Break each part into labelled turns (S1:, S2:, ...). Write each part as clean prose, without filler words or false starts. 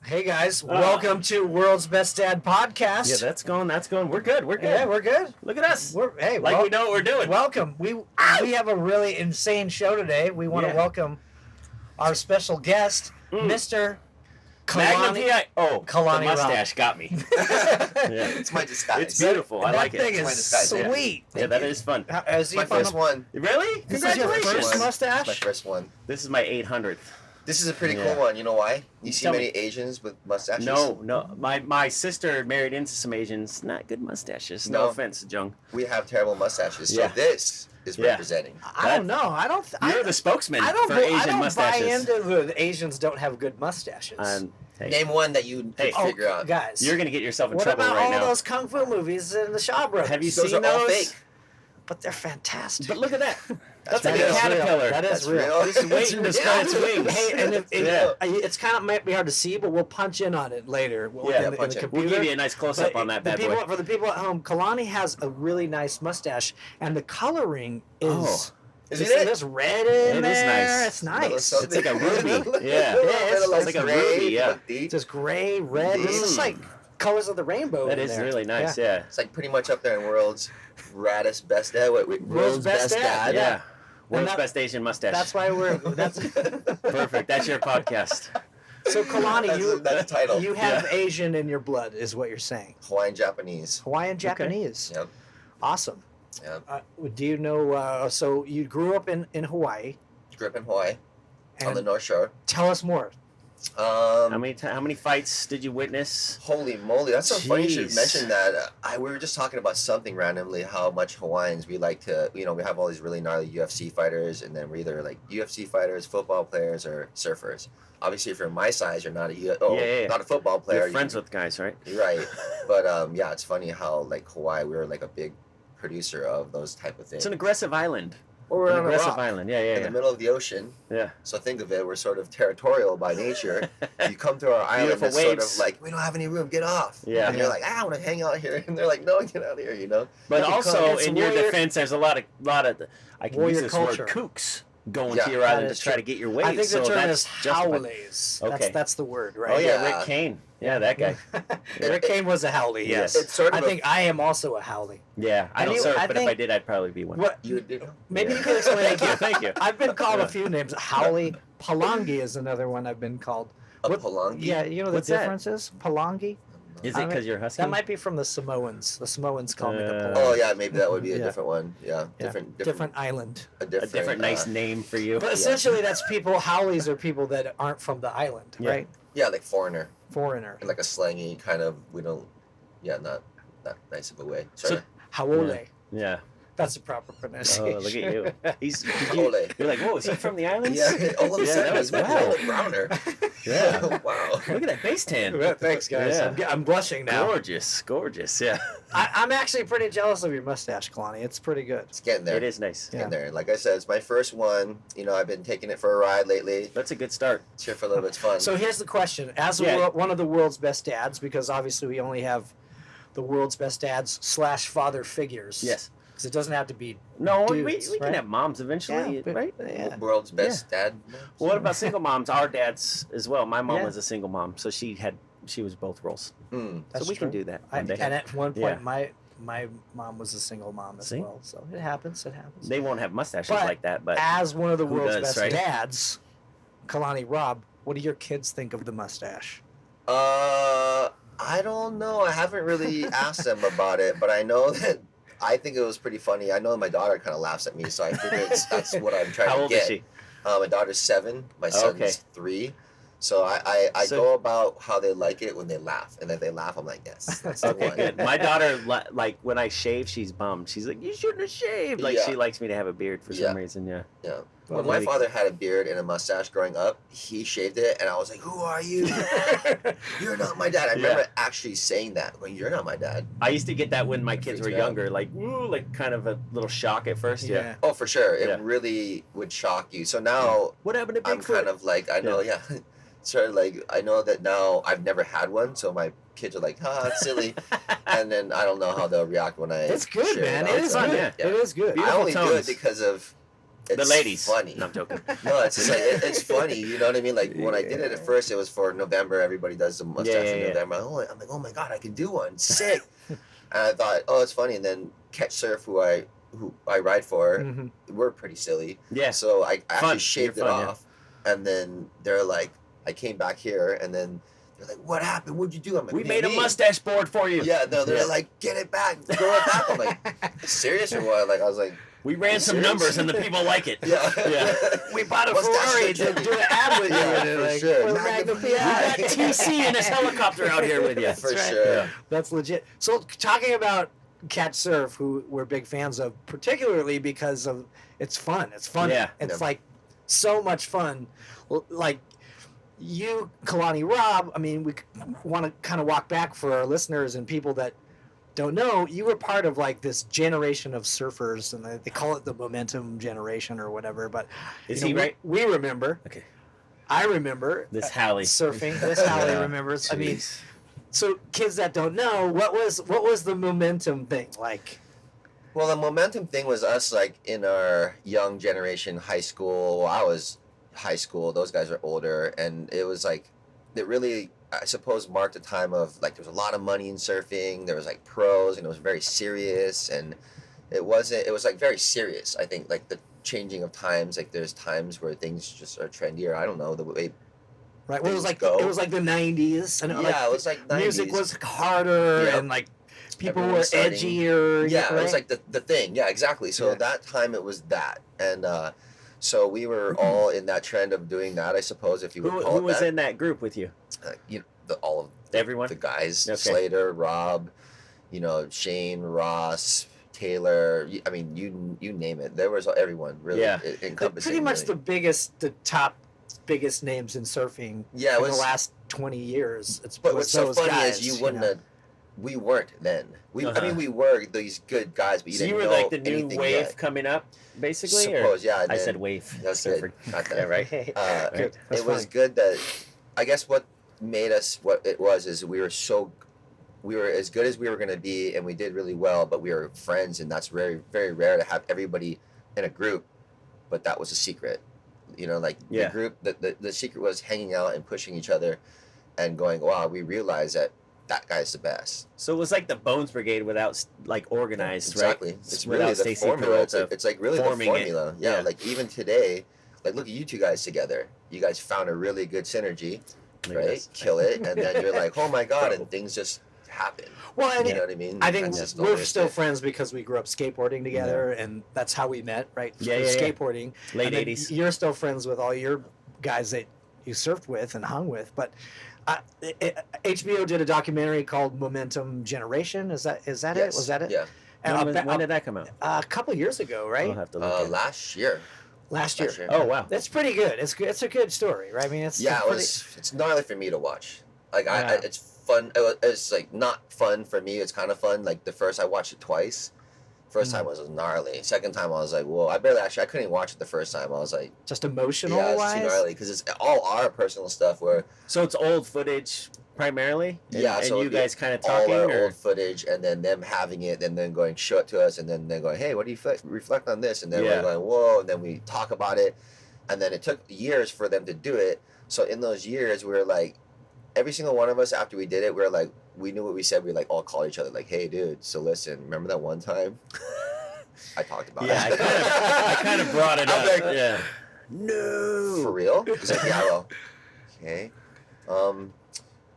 S1: Hey guys, welcome to World's Best Dad Podcast.
S2: Yeah, that's going. We're good.
S1: Yeah, we're good.
S2: Look at us.
S1: We
S2: know what we're doing.
S1: Welcome. We have a really insane show today. We want to welcome our special guest, Mr. Kalani.
S2: Kalani mustache got me.
S3: It's my disguise.
S2: It's beautiful. I like it.
S1: That thing is sweet.
S2: Yeah, that is fun.
S3: It's my first one.
S2: Really?
S1: This is your first mustache?
S3: It's my first one.
S2: This is my 800th.
S3: This is a pretty cool one. You know why? You see many Asians with mustaches?
S2: No. My sister married into some Asians. Not good mustaches. No offense, Jung.
S3: We have terrible mustaches. So this is representing.
S1: I don't know.
S2: You're the spokesman for Asian mustaches.
S1: I don't buy into the Asians don't have good mustaches.
S3: Name one that you figure out.
S1: Guys.
S2: You're going to get yourself in trouble right now.
S1: What about all those kung fu movies in the Shaw Brothers?
S2: Have you seen those?
S3: All fake.
S1: But they're fantastic.
S2: But look at that. That's
S3: like
S2: a caterpillar.
S1: That is real.
S2: This is waiting to spread its wings.
S1: Hey, and it's kind of might be hard to see, but we'll punch in on it later. In the computer.
S2: We'll give you a nice close-up on that bad boy.
S1: For the people at home, Kalani has a really nice mustache, and the coloring is...
S3: Is it?
S1: There's red in there.
S2: It is nice.
S1: It's nice.
S2: It's like a ruby. Yeah.
S3: It's
S2: like a ruby, yeah.
S1: It's just gray, red. It's just like colors of the rainbow.
S2: That is really nice, yeah.
S3: It's like pretty much up there in world's raddest best dad.
S1: World's best dad.
S2: Yeah. World's best Asian mustache.
S1: That's why that's
S2: perfect. That's your podcast.
S1: So Kalani,
S3: that's the title.
S1: You have Asian in your blood, is what you're saying.
S3: Hawaiian Japanese.
S1: Hawaiian Japanese.
S3: Yep.
S1: Awesome.
S3: Yep.
S1: Do you know? So you grew up in Hawaii.
S3: Grew up in Hawaii, on the North Shore.
S1: Tell us more.
S2: How many fights did you witness?
S3: Holy moly, that's so funny you should mention that. We were just talking about something randomly, how much Hawaiians we like to, we have all these really gnarly UFC fighters, and then we're either like UFC fighters, football players, or surfers. Obviously, if you're my size, you're not not a football player.
S2: You're friends with guys, right?
S3: Right. But it's funny how like Hawaii, we were like a big producer of those type of things.
S2: It's an aggressive island.
S3: Well, we're on
S2: an aggressive
S3: a rock
S2: island,
S3: in the middle of the ocean.
S2: Yeah.
S3: So think of it, we're sort of territorial by nature. You come to our island, it's sort of like, we don't have any room, get off.
S2: Yeah.
S3: And you're like, I want to hang out here. And they're like, no, get out of here,
S2: But also, in your defense, there's a lot of I can use this
S1: culture.
S2: word, kooks, going to your island to try to get your waves.
S1: I think the term is
S2: justified.
S1: howlies.
S2: Okay.
S1: That's the word, right?
S2: Oh, yeah, Rick Kane. Yeah, that guy.
S1: Rick Kane was a howlie, yes.
S3: It's sort of
S1: I think I am also a howlie.
S2: Yeah, I don't surf, but if I did, I'd probably be one.
S3: You would do?
S1: Maybe you could explain.
S2: Thank you.
S1: I've been called a few names. Howlie. Palangi is another one I've been called.
S3: Palangi?
S1: Yeah, you know the differences? Palangi?
S2: Is it because you're husky?
S1: That might be from the Samoans. The Samoans call me the Palangi.
S3: Oh, yeah, maybe that would be a different one. Yeah,
S1: different island.
S3: A different
S2: nice name for you.
S1: But essentially, that's people, howlies are people that aren't from the island, right?
S3: Yeah, like foreigner.
S1: And
S3: like a slangy kind of, not nice of a way.
S1: So, howole.
S2: Yeah.
S1: That's the proper pronunciation.
S2: Oh, look at you. You're like, whoa, is he from the islands?
S3: Yeah, all of a sudden he's a little browner.
S2: Yeah.
S3: Wow.
S2: Look at that face tan.
S1: Thanks, guys.
S2: Yeah.
S1: I'm blushing now.
S2: Gorgeous, yeah.
S1: I'm actually pretty jealous of your mustache, Kalani. It's pretty good.
S3: It's getting there.
S2: It is nice.
S3: It's getting there. Like I said, it's my first one. I've been taking it for a ride lately.
S2: That's a good start.
S3: It's here for a little bit. It's fun.
S1: So here's the question. As one of the world's best dads, because obviously we only have the world's best dads / father figures.
S2: Yes.
S1: Because it doesn't have to be
S2: dudes, we can have moms eventually, right?
S1: Yeah.
S3: World's best dad.
S2: Well, what about single moms? Our dads as well. My mom was a single mom, so she was both roles.
S3: Mm.
S2: So we can do that.
S1: And at one point, my mom was a single mom as well. So it happens.
S2: They won't have mustaches like that, but
S1: as one of the world's best dads, Kalani Robb, what do your kids think of the mustache?
S3: I don't know. I haven't really asked them about it, but I know that I think it was pretty funny. I know my daughter kind of laughs at me, so I figure that's what I'm trying to get.
S2: How old is she?
S3: My daughter's 7. My son's 3. So I go about how they like it when they laugh, and if they laugh, I'm like, yes, that's the one.
S2: Good. My daughter, like when I shave, she's bummed. She's like, you shouldn't have shaved. Like she likes me to have a beard for some reason. Yeah.
S3: Yeah. When my father had a beard and a mustache growing up, he shaved it, and I was like, who are you? You're not my dad. I remember actually saying that, well, you're not my dad.
S2: I used to get that when my kids were younger, like kind of a little shock at first. Yeah.
S3: Oh, for sure. It really would shock you. So now
S2: what happened to Bigfoot?
S3: I'm kind of like, I know, sort of like, I know that now I've never had one, so my kids are like, it's silly. And then I don't know how they'll react when I
S1: It's good, man.
S3: It
S1: is good. It is good.
S3: I only do it because of
S2: the ladies.
S3: Funny.
S2: No, I'm joking.
S3: No, it's just like it's funny. You know what I mean? Like when I did it at first, it was for November. Everybody does the mustache in November. I'm like, oh my god, I can do one. Sick. And I thought, oh, it's funny. And then Catch Surf, who I ride for, we're pretty silly.
S2: Yeah.
S3: So I actually shaved it off, and then they're like, I came back here, and then they're like, what happened? What'd you do? I'm like,
S2: we made a mustache board for you.
S3: Yeah, no, they're like, get it back, grow it back. I'm like, serious or what? Like I was like,
S2: we ran some numbers and the people like it.
S3: Yeah.
S1: We bought a Ferrari to do an ad with you.
S3: For
S1: like,
S3: sure.
S1: For
S3: Magnum
S1: the
S2: We got TC in his helicopter out here with you.
S3: For sure.
S2: Yeah.
S1: That's legit. So talking about Catch Surf, who we're big fans of, particularly because of it's fun. It's funny.
S2: Yeah.
S1: It's like so much fun. Like you, Kalani Robb. I mean, we want to kind of walk back for our listeners and people that don't know. You were part of like this generation of surfers, and they call it the momentum generation or whatever. But
S2: Is he right?
S1: We remember.
S2: Okay.
S1: I remember
S2: this Hallie
S1: surfing. This Hallie remembers. I mean, so kids that don't know, what was the momentum thing like?
S3: Well, the momentum thing was us like in our young generation, high school. Well, I was high school. Those guys are older, and it was like it really, I suppose, marked a time of like there was a lot of money in surfing. There was like pros, and it was very serious, and it was like very serious. I think like the changing of times. Like there's times where things just are trendier. I don't know the way.
S1: Right. Well, it was like the '90s, and
S3: it was like 90s.
S1: Music was harder, and like people were edgier.
S3: Yeah,
S1: right?
S3: It was like the thing. Yeah, exactly. So that time it was that, and so we were all in that trend of doing that. I suppose if you would call it that.
S2: Who was in that group with you?
S3: You know, all of
S2: everyone,
S3: the guys,
S2: okay.
S3: Slater, Rob, you know, Shane, Ross, Taylor. I mean, you name it. There was everyone really.
S2: Yeah.
S3: Encompassing.
S1: Pretty much the top biggest names in surfing.
S3: Yeah,
S1: in the last 20 years.
S3: But what's so funny
S1: guys,
S3: is you wouldn't have. We weren't then. I mean, we were these good guys, but you didn't know
S2: you were like the new wave
S3: yet.
S2: Coming up, basically.
S3: Suppose, yeah.
S2: I said wave.
S3: That's good. Not that.
S2: Yeah, right.
S3: Right. It was good that. I guess what made us what it was is we were as good as we were going to be, and we did really well, but we were friends, and that's very, very rare to have everybody in a group, but that was a secret. You know, like the group, the secret was hanging out and pushing each other and going, wow, we realized that guy's the best.
S2: So it was like the Bones Brigade without like organized,
S3: exactly.
S2: right?
S3: It's really the formula. It's like really the formula. Yeah, like even today, like look at you two guys together. You guys found a really good synergy, right? Kill it, and then you're like, oh my god, and things just happen.
S1: Well, and
S3: you know what I mean?
S1: I think we're still friends because we grew up skateboarding together, and that's how we met, right? Skateboarding.
S2: Late 80s.
S1: You're still friends with all your guys that you surfed with and hung with, but HBO did a documentary called Momentum Generation. Is that
S3: yes.
S1: it? Was that it?
S3: Yeah.
S1: And
S2: when did that come out?
S1: A couple years ago, right?
S2: I'll have to look
S3: last year.
S1: Last year.
S2: Oh wow.
S1: That's pretty good. It's good. It's a good story, right? I mean, it's
S3: It's gnarly for me to watch. Like it's fun. It's like not fun for me. It's kind of fun. Like the first I watched it twice. First time was gnarly. Second time I was like, whoa! I couldn't even watch it the first time. I was like,
S1: just emotional.
S3: Yeah, it's
S1: wise?
S3: too gnarly because it's all our personal stuff.
S2: So it's old footage primarily. And
S3: so
S2: you guys kind of talking
S3: all our old footage, and then them having it, and then going show it to us, and then they're going, hey, what do you reflect on this? And then we're going, whoa, and then we talk about it, and then it took years for them to do it. So in those years, we were like, every single one of us after we did it, we were like, we knew what we said. We like all called each other like, hey, dude, so listen, remember that one time? I talked about it.
S2: I kind of brought it up.
S3: Like,
S2: yeah.
S3: No. For real? He's like, yeah, well, okay.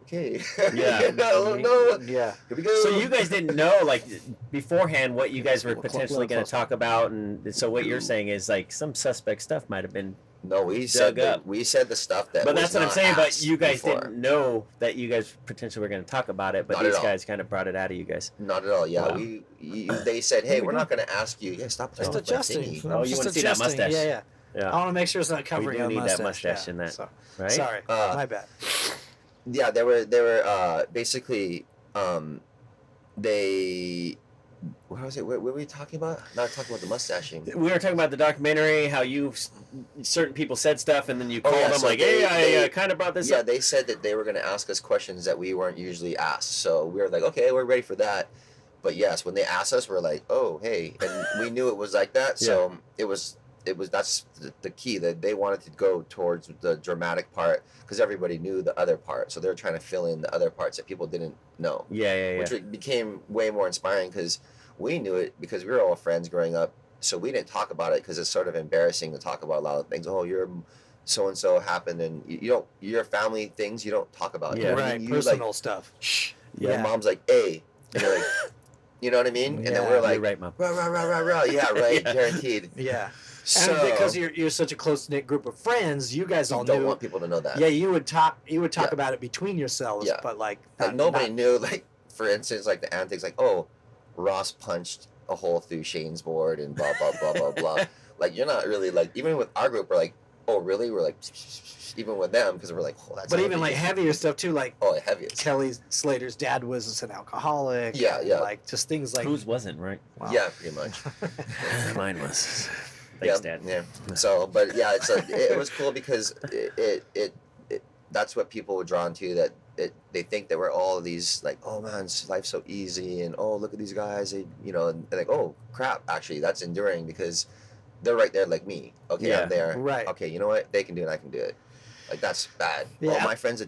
S3: Okay.
S2: Yeah.
S3: no.
S1: Yeah.
S3: Here we go.
S2: So you guys didn't know, like, beforehand what you guys were potentially going to talk about, and so what you're saying is, like, some suspect stuff might have been
S3: No, we said the stuff that.
S2: But that's what I'm saying. But you guys
S3: before.
S2: didn't know that you guys potentially were going to talk about it. But
S3: Not
S2: these
S3: at all.
S2: guys kind of brought it out of you guys.
S3: Not at all. Yeah,
S2: Wow.
S3: they said, hey, we're not going to ask you. Yeah, stop playing
S1: Just
S3: with my
S1: adjusting.
S3: thingy.
S2: Oh, you want to see that mustache?
S1: Yeah.
S2: Yeah.
S1: I want to make sure it's not covering
S2: do
S1: your
S2: need
S1: mustache.
S2: that mustache in that,
S1: So,
S2: right?
S1: Sorry, my bad.
S3: Yeah, they were basically they. What was it? What were we talking about? Not talking about the mustaching.
S2: We were talking about the documentary, how certain people said stuff, and then you called them
S3: so
S2: like, "Hey, I kind of brought this
S3: up."
S2: up."
S3: Yeah, they said that they were going to ask us questions that we weren't usually asked. So we were like, "Okay, we're ready for that." But yes, when they asked us, we're like, "Oh, hey," and we knew it was like that. So it was that's the key, that they wanted to go towards the dramatic part because everybody knew the other part, so they're trying to fill in the other parts that people didn't know. Which became way more inspiring because we knew it because we were all friends growing up, so we didn't talk about it because it's sort of embarrassing to talk about a lot of things. Oh, you're so and so happened, and you don't, your family things you don't talk about.
S1: Right,
S3: you
S1: personal
S3: like,
S1: stuff.
S3: Shh. Your mom's like, hey, and you're like, you know what I mean? And then we're like,
S2: you're right, Mom.
S3: Rah, rah, rah, rah, rah. Yeah, right, guaranteed.
S1: Yeah.
S3: So,
S1: and because you're such a close knit group of friends, you guys all
S3: don't
S1: knew.
S3: want people to know that.
S1: Yeah, you would talk about it between yourselves, but like
S3: nobody knew. Like, for instance, like the antics, like, oh, Ross punched a hole through Shane's board and blah blah blah blah blah. Like, you're not really like, even with our group, we're like, oh really? We're like, even with them, because we're like, oh, that's.
S1: But even like heavier stuff too, like
S3: heaviest.
S1: Kelly Slater's dad was an alcoholic.
S3: Yeah.
S1: Like just things like.
S2: Whose wasn't, right?
S1: Wow.
S3: Yeah, pretty much.
S2: Mine was. Thanks, Dad.
S3: Yeah. So, but yeah, it was cool because it that's what people were drawn to. That they think that we're all these like, oh man, life's so easy, and oh look at these guys, and they're like, oh crap, actually that's enduring because they're right there like me. Okay, I'm there.
S1: Right.
S3: Okay, you know what? They can do it. I can do it. Like, that's bad.
S1: Yeah.
S3: Oh, my friend's a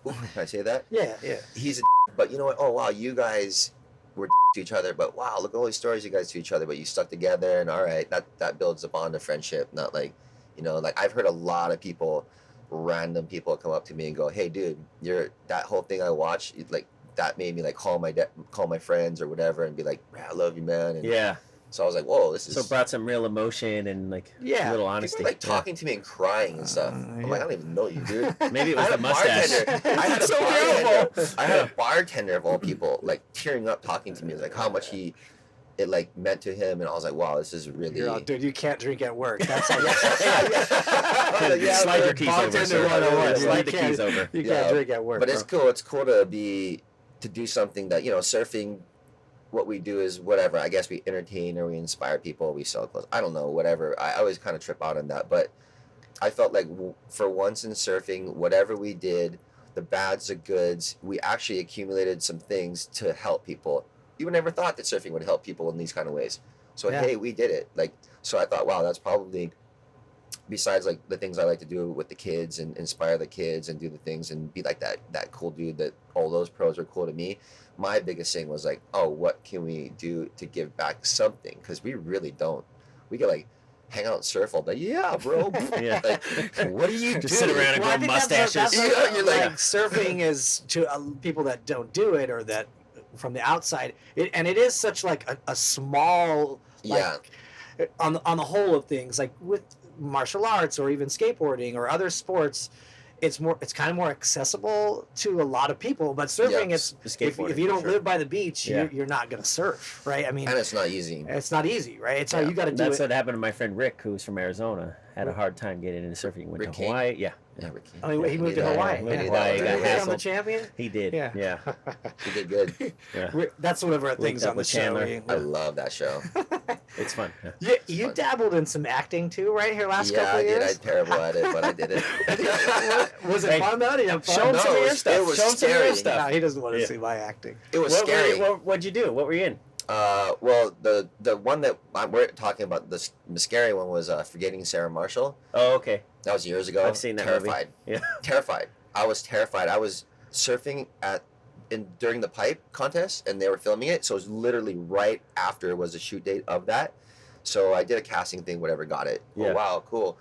S3: Ooh, can I say that?
S1: Yeah.
S3: He's a but you know what? Oh wow, you guys were to each other, but wow, look at all these stories you guys to each other, but you stuck together, and all right, that builds a bond of friendship. Not like, like I've heard a lot of people, random people come up to me and go, hey dude, that whole thing I watched, like that made me like call my friends or whatever and be like, I love you, man. And so I was like, whoa, this is...
S2: So it brought some real emotion and like a little honesty.
S3: People were, like talking to me and crying and stuff. I'm like, I don't even know you, dude.
S2: Maybe it was the mustache.
S3: I had a bartender of all people like tearing up talking to me, like how much it like meant to him, and I was like, wow, this is really...
S1: dude, you can't drink at work. That's
S2: like... Slide your keys over, sir. Slide the keys over.
S1: You can't drink at work.
S3: But it's cool. It's cool to do something that, surfing... What we do is whatever. I guess we entertain or we inspire people. We sell clothes. I don't know, whatever. I always kind of trip out on that. But I felt like for once in surfing, whatever we did, the bads, the goods, we actually accumulated some things to help people. You would never thought that surfing would help people in these kind of ways. So, hey, we did it. Like, so I thought, wow, that's probably, besides like the things I like to do with the kids and inspire the kids and do the things and be like that cool dude that all those pros are cool to me. My biggest thing was like, oh, what can we do to give back something? Because we really don't. We could like hang out and surf all day. Yeah, bro. Like, what do you
S2: just sit around and grow mustaches?
S1: You're like surfing is to people that don't do it or that from the outside. And it is such like a small, like, on the whole of things, like with martial arts or even skateboarding or other sports. It's kind of more accessible to a lot of people, but surfing, if you don't live by the beach, you're not going to surf, right? I mean,
S3: and it's not easy.
S1: It's not easy, right? It's how you got to do
S2: That's what happened to my friend Rick, who's from Arizona. Had a hard time getting into surfing. Went to Hawaii. Yeah,
S3: Rick.
S1: I mean, he moved to Hawaii.
S2: He became
S1: the champion.
S2: He did.
S1: Yeah.
S3: He did good.
S1: That's one of our things on the show.
S3: I love that show.
S2: It's fun.
S1: You dabbled in some acting too, right? Here last couple of years.
S3: Yeah, I did. I'm terrible at it, but I did it.
S1: Was it fun though? Did you have fun?
S2: Show him some of your stuff.
S3: It was scary.
S1: No, he doesn't want to see my acting.
S3: It was scary.
S2: What'd you do? What were you in?
S3: Well, the one that we're talking about, the scary one was Forgetting Sarah Marshall.
S2: Oh, okay.
S3: That was years ago.
S2: I've seen that
S3: Terrified.
S2: movie. Yeah.
S3: Terrified. I was terrified. I was surfing during the pipe contest, and they were filming it. So it was literally right after was the shoot date of that. So I did a casting thing, whatever, got it.
S2: Yeah.
S3: Oh, wow, cool.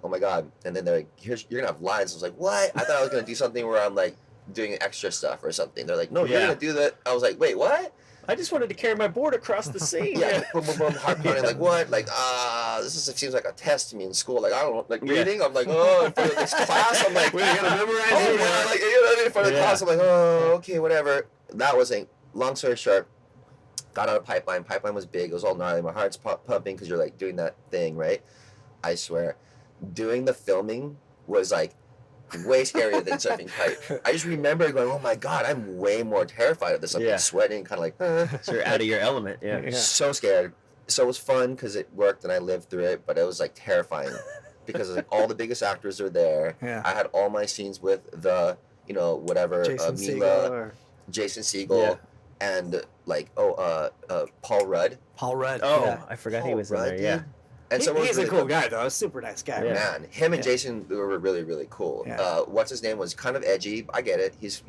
S3: Oh my God. And then they're like, you're gonna have lines. I was like, what? I thought I was gonna do something where I'm like doing extra stuff or something. They're like, no, you're gonna do that. I was like, wait, what?
S2: I just wanted to carry my board across the sea.
S3: Boom, boom, boom, heart pounding. Like, what? Like, seems like a test to me in school. Like, I don't know, like reading. I'm like, oh, in front of this class. I'm like,
S1: we gotta memorize
S3: it. Yeah, like, in front of the class. I'm like, oh, okay, whatever. That wasn't. Long story short, got on a pipeline. Pipeline was big. It was all gnarly. My heart's pumping because you're like doing that thing, right? I swear, doing the filming was like way scarier than surfing pipe. I just remember going, oh my God, I'm way more terrified of this. I'm sweating, kind of like,
S2: so you're out of your element. Yeah.
S3: So scared. So it was fun because it worked and I lived through it, but it was like terrifying because like all the biggest actors are there.
S1: Yeah.
S3: I had all my scenes with the, whatever, Mila, Jason Segel, and like, Paul Rudd.
S1: Paul Rudd.
S2: Oh, I forgot he was in there. Yeah.
S3: And someone was
S1: He's
S3: really
S1: a cool
S3: fun.
S1: guy, though. A super nice guy.
S2: Yeah.
S1: Right?
S3: Man, him and
S1: Yeah.
S3: Jason were really, really cool.
S1: Yeah.
S3: What's his name was kind of edgy. I get it. He's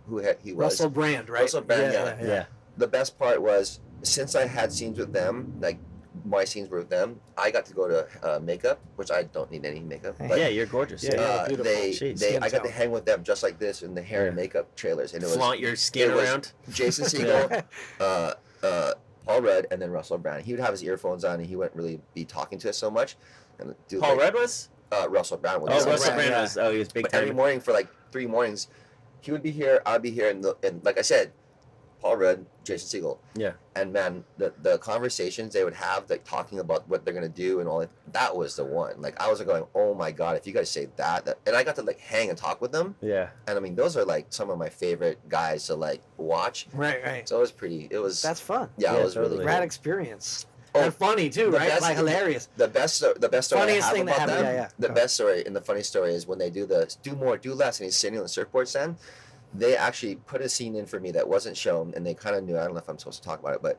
S3: who he was.
S1: Russell Brand, right?
S3: Russell Brand, yeah.
S2: Yeah.
S3: The best part was, since I had scenes with them, like my scenes were with them, I got to go to makeup, which I don't need any makeup. But
S2: Yeah, you're gorgeous.
S1: Yeah,
S3: uh,
S1: beautiful.
S2: Jeez.
S3: I got to
S1: tone.
S3: hang with them just like this in the hair and makeup trailers, and it was
S2: Flaunt your skin
S3: it was-
S2: around.
S3: Jason Segel, Paul Rudd, and then Russell Brand. He would have his earphones on, and he wouldn't really be talking to us so much. And do
S2: Paul Rudd was?
S3: Russell Brand would.
S2: Oh,
S3: be
S2: Russell
S3: somewhere.
S2: Brand
S1: yeah.
S2: was. Oh, he was big
S3: But every
S2: time.
S3: morning for like 3 mornings, he would be here, I'd be here, and like I said, Paul Rudd, Jason Segel.
S2: Yeah.
S3: And man, the conversations they would have, like talking about what they're gonna do and all that was the one. Like I was going, oh my god, if you guys say that, and I got to like hang and talk with them,
S2: Yeah.
S3: and I mean those are like some of my favorite guys to like watch.
S1: Right.
S3: So it was pretty. It was
S1: That's fun.
S3: yeah,
S2: Yeah,
S3: it was
S2: totally.
S3: really
S1: Rad
S3: cool.
S1: experience.
S3: Oh,
S1: And funny too,
S3: the
S1: right?
S3: best-
S1: Like hilarious.
S3: The best story
S1: Funniest
S3: I have
S1: thing that
S3: about
S1: happened,
S3: them,
S1: yeah.
S3: the best story and the funny story is when they do the do more, do less, and he's sitting on the surfboard stand. They actually put a scene in for me that wasn't shown, and they kind of knew. I don't know if I'm supposed to talk about it, but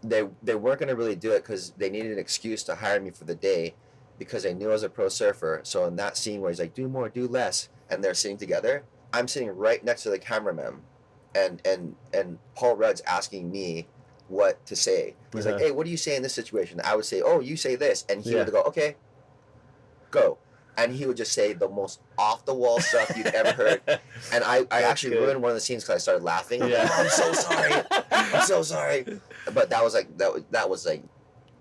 S3: they weren't going to really do it because they needed an excuse to hire me for the day because they knew I was a pro surfer. So in that scene where he's like, do more, do less, and they're sitting together, I'm sitting right next to the cameraman, and Paul Rudd's asking me what to say. He's like, hey, what do you say in this situation? I would say, oh, you say this, and he would go, okay, go. And he would just say the most off the wall stuff you've ever heard. And I actually
S2: good.
S3: ruined one of the scenes because I started laughing.
S2: Yeah.
S3: I'm so sorry. I'm so sorry. But that was like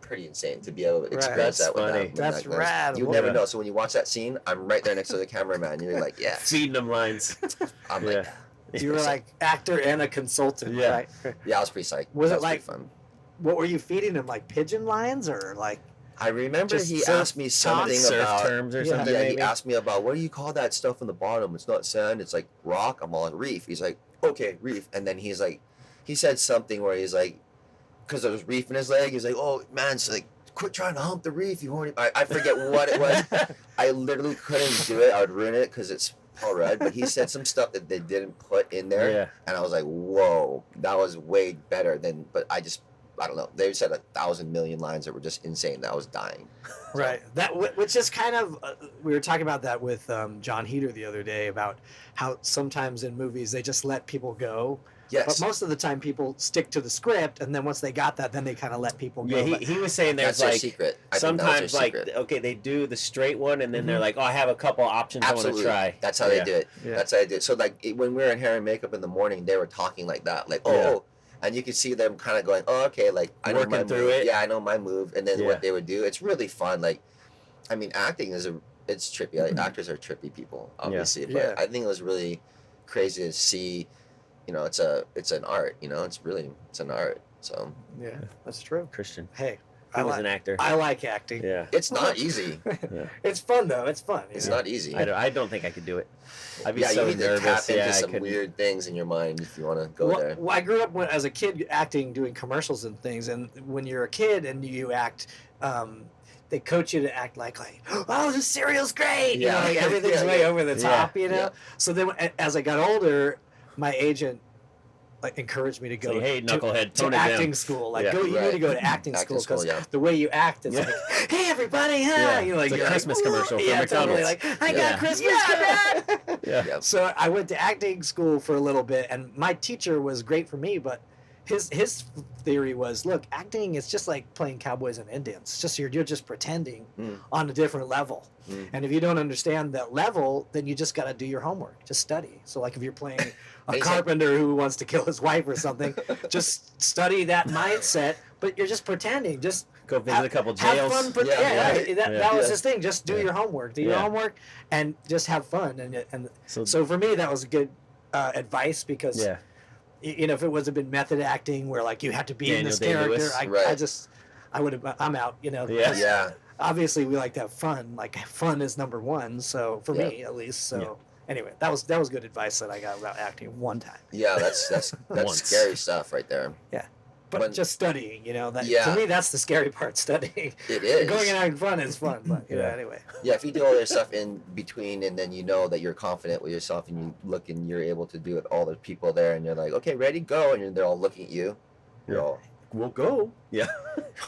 S3: pretty insane to be able to experience
S2: That's
S3: that with
S2: funny.
S3: them.
S1: That's
S3: Like,
S1: rad.
S3: You
S1: Well,
S3: never
S2: yeah.
S3: know. So when you watch that scene, I'm right there next to the cameraman. You're like, yes.
S2: Feeding them lines.
S3: I'm
S2: Yeah.
S3: like,
S1: You were like actor and a consultant,
S2: Yeah.
S1: right?
S3: yeah, I was pretty psyched.
S1: Was it
S3: That
S1: like-
S3: pretty fun?
S1: What were you feeding him? Like pigeon lines or like?
S3: I remember
S1: Just
S3: he
S1: surf
S3: asked me something
S2: Surf
S3: about
S2: terms or
S1: Yeah.
S2: something,
S3: Yeah, he
S2: maybe?
S3: asked me about what do you call that stuff on the bottom? It's not sand, it's like rock. I'm all like reef. He's like, okay, reef. And then he's like, he said something where he's like, because there was reef in his leg. He's like, oh man, it's like, quit trying to hump the reef. You horny. I forget what it was. I literally couldn't do it. I would ruin it because it's Paul Rudd. But he said some stuff that they didn't put in there,
S2: Yeah.
S3: and I was like, whoa, that was way better than. But I don't know. They said 1,000 million lines that were just insane. That I was dying.
S1: Right. Which is kind of we were talking about that with John Heater the other day about how sometimes in movies they just let people go,
S3: Yes.
S1: but most of the time people stick to the script, and then once they got that, then they kind of let people go.
S2: Yeah,
S1: But-
S2: he was saying
S3: That's
S2: there's
S3: their
S2: like
S3: secret. I think that was
S2: sometimes
S3: their
S2: like
S3: secret.
S2: okay they do the straight one and then they're like, oh, I have a couple options
S3: Absolutely.
S2: I want to try.
S3: That's how
S2: Yeah.
S3: they do it.
S1: Yeah.
S3: That's how they do it. So like when we were in hair and makeup in the morning, they were talking like that, like
S2: Yeah.
S3: and you could see them kind of going, oh okay, like I know
S2: Working
S3: my
S2: through
S3: move.
S2: it.
S3: Yeah, I know my move, and then
S2: Yeah.
S3: what they would do. It's really fun. Like, I mean, acting it's trippy. Like, actors are trippy people, obviously, but
S1: Yeah.
S3: I think it was really crazy to see. You know, it's an art. You know, it's an art. So
S1: yeah, that's true.
S2: Christian.
S1: Hey,
S2: He
S1: I
S2: was
S1: like
S2: an actor.
S1: I like acting.
S2: Yeah.
S3: it's not easy.
S1: It's fun though. It's fun. you
S3: It's
S1: know?
S3: not easy.
S2: I don't think I could do it. I'd be
S3: Yeah,
S2: so
S3: you need
S2: nervous.
S3: to tap into
S2: Yeah, I
S3: some
S2: couldn't.
S3: weird things in your mind if you want to go
S1: Well,
S3: there.
S1: well, I grew up as a kid acting, doing commercials and things. And when you're a kid and you act, they coach you to act like, oh, this cereal's great. You know,
S3: Yeah.
S1: like everything's
S3: Yeah,
S1: way
S3: yeah.
S1: over the
S2: Yeah.
S1: top. You know.
S3: Yeah.
S1: So then, as I got older, my agent like encouraged me to go
S2: Say, hey, knucklehead,
S1: to
S2: tone it down.
S1: acting school. Like,
S2: Yeah.
S1: go. You need
S3: Right.
S1: to go to acting
S3: Acting
S1: school because
S3: school, yeah.
S1: the way you act is
S2: Yeah.
S1: like, hey, everybody, huh?
S2: Yeah.
S1: You know, like
S2: It's a
S1: you're
S2: Christmas
S1: like,
S2: commercial for
S1: yeah, totally,
S2: McDonald's.
S1: like, I
S3: Yeah.
S1: got Christmas. Dad.
S2: Yeah.
S3: Yeah.
S1: So I went to acting school for a little bit, and my teacher was great for me, but his theory was, look, acting is just like playing cowboys and Indians. It's just you're just pretending on a different level.
S3: Mm.
S1: And if you don't understand that level, then you just got to do your homework. Just study. So like if you're playing a
S3: He's like-
S1: carpenter who wants to kill his wife or something, just study that mindset, but you're just pretending. Just
S2: Go visit a couple
S1: have
S2: jails.
S1: fun.
S3: Yeah, right.
S1: That
S2: Yeah.
S1: was
S3: Yeah.
S1: his thing. Just do
S2: Yeah.
S1: your homework. Do your
S2: Yeah.
S1: homework and just have fun. And
S2: So,
S1: so for me, that was good advice because
S2: yeah.
S1: you know if it would have been method acting where like you had to be in
S2: Daniel
S1: this
S2: Day-Lewis.
S1: character,
S3: Right.
S1: I would have. I'm out. You know.
S2: Yeah.
S1: 'cause
S3: Yeah.
S1: Obviously, we like to have fun. Like fun is number one. So for me, at least. So anyway, that was good advice that I got about acting one time.
S3: Yeah, that's
S2: Once.
S3: scary stuff right there.
S1: But
S3: When-
S1: just studying, you know, that
S3: Yeah.
S1: to me that's the scary part. Studying,
S3: It is.
S1: going and having fun is fun. But you know,
S2: Yeah.
S1: anyway.
S3: Yeah, if you do all this stuff in between and then you know that you're confident with yourself and you look and you're able to do it, all the people there and you're like, okay, ready, go, and they're all looking at you. You're
S2: Yeah.
S3: all
S2: we'll go. Yeah.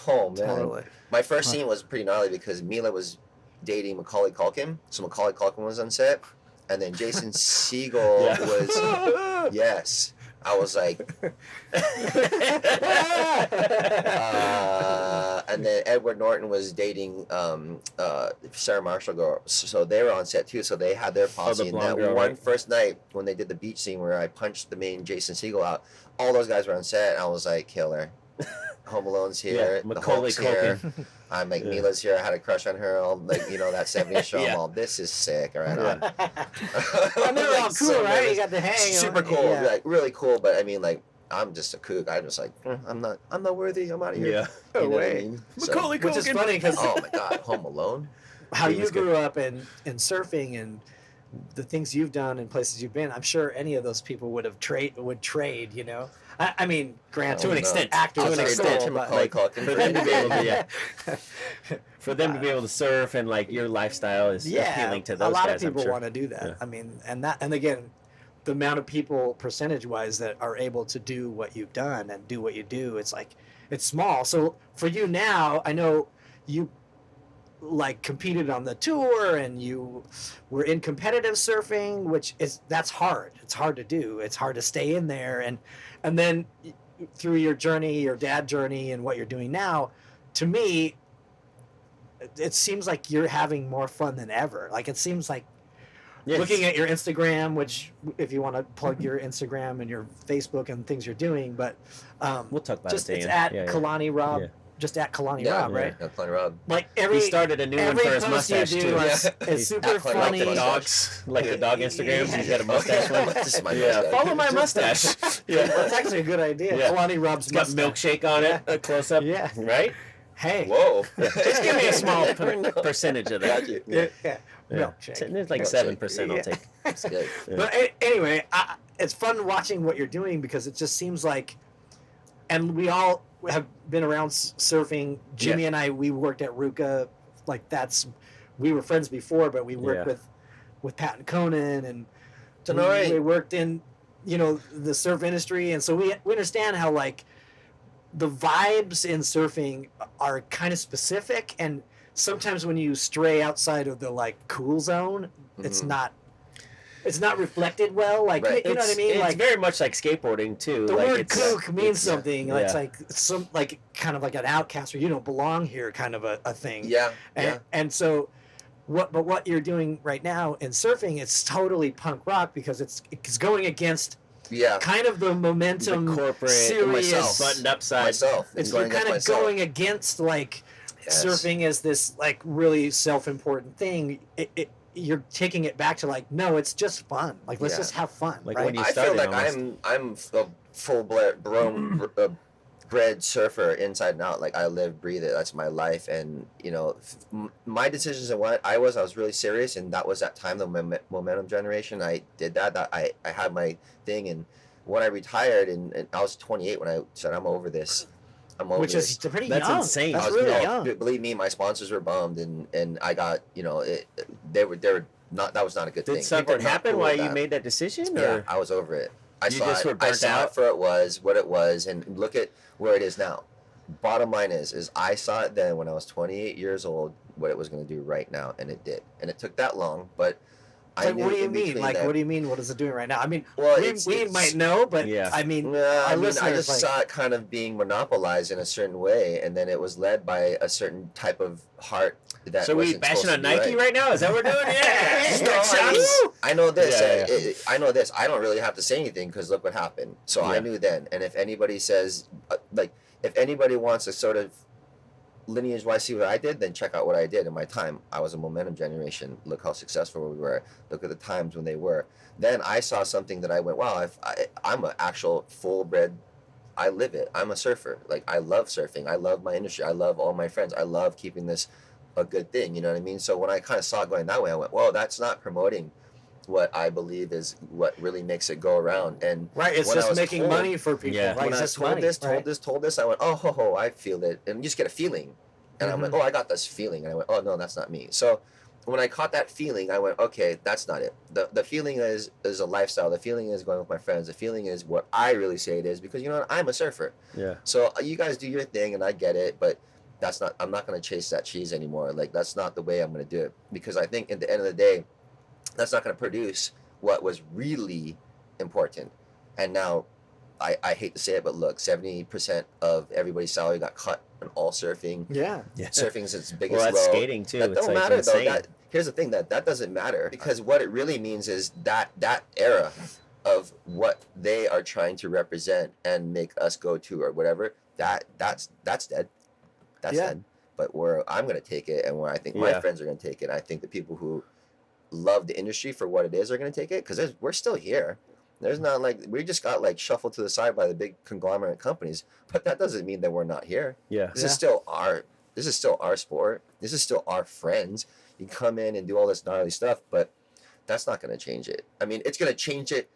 S3: Oh man,
S1: Totally.
S3: my first scene was pretty gnarly because Mila was dating Macaulay Culkin, so Macaulay Culkin was on set, and then Jason Segel was yes. I was like, and then Edward Norton was dating Sarah Marshall girl, so they were on set too. So they had their posse. And that
S2: girl,
S3: one
S2: right?
S3: first night when they did the beach scene where I punched the main Jason Segel out, all those guys were on set. And I was like, killer. Home Alone's here.
S2: Yeah, Macaulay
S3: the Hulk's here.
S2: Culkin.
S3: I'm like, Mila's here. I had a crush on her. All like, that 70s show. I'm all, this is sick. All right, on.
S1: And they're all cool, right? You got the hang.
S3: Super cool,
S1: Yeah.
S3: like really cool. But I mean, like, I'm just a kook. I'm just like, I'm not worthy. I'm out of here.
S2: Yeah.
S3: You know what I
S1: way.
S3: mean?
S2: Macaulay
S1: Which is
S2: Culkin.
S1: funny because
S3: Oh my God, Home Alone.
S1: how
S2: He
S1: you
S2: was good.
S1: grew up in surfing and the things you've done and places you've been, I'm sure any of those people would trade. I mean, granted,
S2: To an extent.
S1: actors
S3: I'll
S1: are
S3: trade
S1: still,
S3: that to
S1: but,
S3: Macaulay Culkin
S2: for them to be able to,
S1: yeah.
S2: For them to be able to surf and like your lifestyle is appealing to those
S1: a lot
S2: guys,
S1: of people
S2: I'm sure.
S1: want to do that.
S2: Yeah.
S1: I mean, and again, the amount of people percentage-wise that are able to do what you've done and do what you do, it's like it's small. So for you now, I know you like competed on the tour and you were in competitive surfing, that's hard. It's hard to do. It's hard to stay in there and then through your journey, your dad journey and what you're doing now, to me, it seems like you're having more fun than ever. Like it seems like
S2: Yes.
S1: looking at your Instagram, which if you want to plug your Instagram and your Facebook and things you're doing, but
S2: We'll talk about
S1: just
S2: it.
S1: it's
S2: Dan.
S1: at
S2: Yeah, yeah.
S1: Kalani Robb,
S2: Yeah.
S1: just at Kalani
S3: Yeah,
S1: Robb, right?
S3: Yeah, Kalani Robb.
S1: Like every
S2: He started a new one
S1: every
S2: for his
S1: post
S2: mustache
S1: you do
S2: too.
S1: is,
S3: Yeah.
S1: is super
S3: Like the
S1: funny.
S2: Like the
S3: mustache.
S2: dogs, like the dog Instagrams. He's got a mustache
S1: Yeah.
S2: one.
S3: This is my
S2: Yeah,
S3: mustache.
S2: follow my mustache.
S1: Yeah,
S2: Yeah,
S1: that's actually a good idea.
S2: Yeah.
S1: Kalani Robb's
S2: it's got
S1: mustache.
S2: milkshake on it, a close up.
S1: Yeah.
S2: Right.
S1: Hey.
S3: Whoa.
S2: Just give me a small percentage of that.
S3: Got you.
S1: Yeah.
S2: Yeah.
S1: Milkshake.
S2: It's like
S3: Milkshake.
S2: 7%. I'll
S1: Yeah.
S2: take.
S3: That's good.
S2: Yeah.
S1: But anyway, it's fun watching what you're doing because it just seems like, and we all have been around surfing. Jimmy and I, we worked at Ruka. Like we were friends before, but we worked with Pat and Conan, and we worked in, the surf industry, and so we understand how like the vibes in surfing are kind of specific, and sometimes when you stray outside of the like cool zone, it's not reflected well. Like
S3: Right.
S1: you know what I mean?
S2: It's
S1: Like
S2: very much like skateboarding too.
S1: the
S2: like
S1: word
S2: it's,
S1: kook means
S2: it's-
S1: something.
S2: yeah.
S1: It's like some like kind of like an outcast or you don't belong here kind of a thing.
S3: Yeah.
S1: And so what you're doing right now in surfing, it's totally punk rock because it's going against
S3: Yeah.
S1: kind of the momentum
S2: the corporate
S1: serious
S3: myself.
S2: buttoned up side.
S3: Myself.
S1: it's
S3: going
S1: you're kind of
S3: against myself.
S1: going against like
S3: Yes.
S1: surfing as this like really self-important thing. You're taking it back to like, no, it's just fun. Like let's
S3: Yeah.
S1: just have fun.
S2: Like
S1: right?
S2: when you
S3: I feel
S2: started
S3: like
S2: almost.
S3: I'm a full bred surfer inside and out. Like I live, breathe it. That's my life. And my decisions and what I was really serious. And that was that time, the momentum generation. I did that. I had my thing. And when I retired, and I was 28 when I said I'm over this. I'm over
S1: Which
S3: this.
S1: is pretty
S2: That's
S1: young.
S2: insane.
S1: That's
S3: I was,
S1: really
S3: no,
S1: young.
S3: Believe me, my sponsors were bummed, and I got they were not. That was not a good thing.
S2: Did
S3: People
S2: something
S3: were not
S2: happen
S3: cool
S2: while
S3: with
S2: you
S3: that.
S2: made that decision?
S3: Yeah,
S2: Or
S3: I was over it. I
S2: You
S3: saw
S2: just
S3: it.
S2: were
S3: I
S2: burnt
S3: saw
S2: out?
S3: it for what it was, and look at where it is now. Bottom line is I saw it then when I was 28 years old what it was going to do right now, and it did, and it took that long, but. I
S1: Like,
S3: knew
S1: what do you
S3: in
S1: mean?
S3: between
S1: Like,
S3: that-
S1: what do you mean? What is it doing right now? I mean,
S3: Well,
S1: we might know, but
S2: Yeah.
S1: I mean,
S3: Yeah,
S1: our
S3: I
S1: listeners
S3: just
S1: like,
S3: saw it kind of being monopolized in a certain way, and then it was led by a certain type of heart that.
S2: so we
S3: wasn't
S2: bashing
S3: supposed
S2: on
S3: to be
S2: Nike right now? Is that what we're doing? Yeah.
S3: No,
S2: Next
S3: I,
S2: shots.
S3: mean, I know this.
S2: Yeah,
S3: I know this. I don't really have to say anything because look what happened. So I
S2: Yeah.
S3: knew then. And if anybody says, if anybody wants to sort of lineage-wise see what I did, then check out what I did in my time. I was a momentum generation. Look how successful we were. Look at the times when they were. Then I saw something that I went, wow, I'm an actual full-bred. I live it. I'm a surfer. Like I love surfing. I love my industry. I love all my friends. I love keeping this a good thing. You know what I mean? So when I kind of saw it going that way, I went, whoa, that's not promoting what I believe is what really makes it go around. And
S1: right, it's
S3: when I
S1: just
S3: was
S1: making
S3: told-
S1: money for people.
S2: Yeah.
S1: Right?
S3: when
S1: It's
S3: I
S1: just
S3: told
S1: money,
S3: this,
S1: right?
S3: told this, I went, oh, I feel it, and you just get a feeling, and I'm like,
S1: Mhm.
S3: oh, I got this feeling, and I went, oh no, that's not me. So when I caught that feeling, I went, okay, that's not it. The feeling is a lifestyle. The feeling is going with my friends. The feeling is what I really say it is, because you know what? I'm a surfer.
S2: Yeah.
S3: So you guys do your thing, and I get it, but that's not. I'm not going to chase that cheese anymore. Like, that's not the way I'm going to do it, because I think at the end of the day, that's not going to produce what was really important. And now, I hate to say it, but look, 70% of everybody's salary got cut on all surfing.
S1: Yeah.
S3: Surfing is its biggest
S2: Well, that's
S3: low.
S2: skating too.
S3: That
S2: It's
S3: don't
S2: like
S3: matter
S2: insane.
S3: though. Here's the thing, that doesn't matter, because what it really means is that era of what they are trying to represent and make us go to or whatever, that's dead. That's dead. But where I'm going to take it, and where I think my friends are going to take it, I think the people who love the industry for what it is are going to take it, because we're still here. There's not like, we just got like shuffled to the side by the big conglomerate companies, but that doesn't mean that we're not here.
S2: Yeah.
S3: This is still our sport. This is still our friends. You come in and do all this gnarly stuff, but that's not going to change it. I mean, it's going to change it.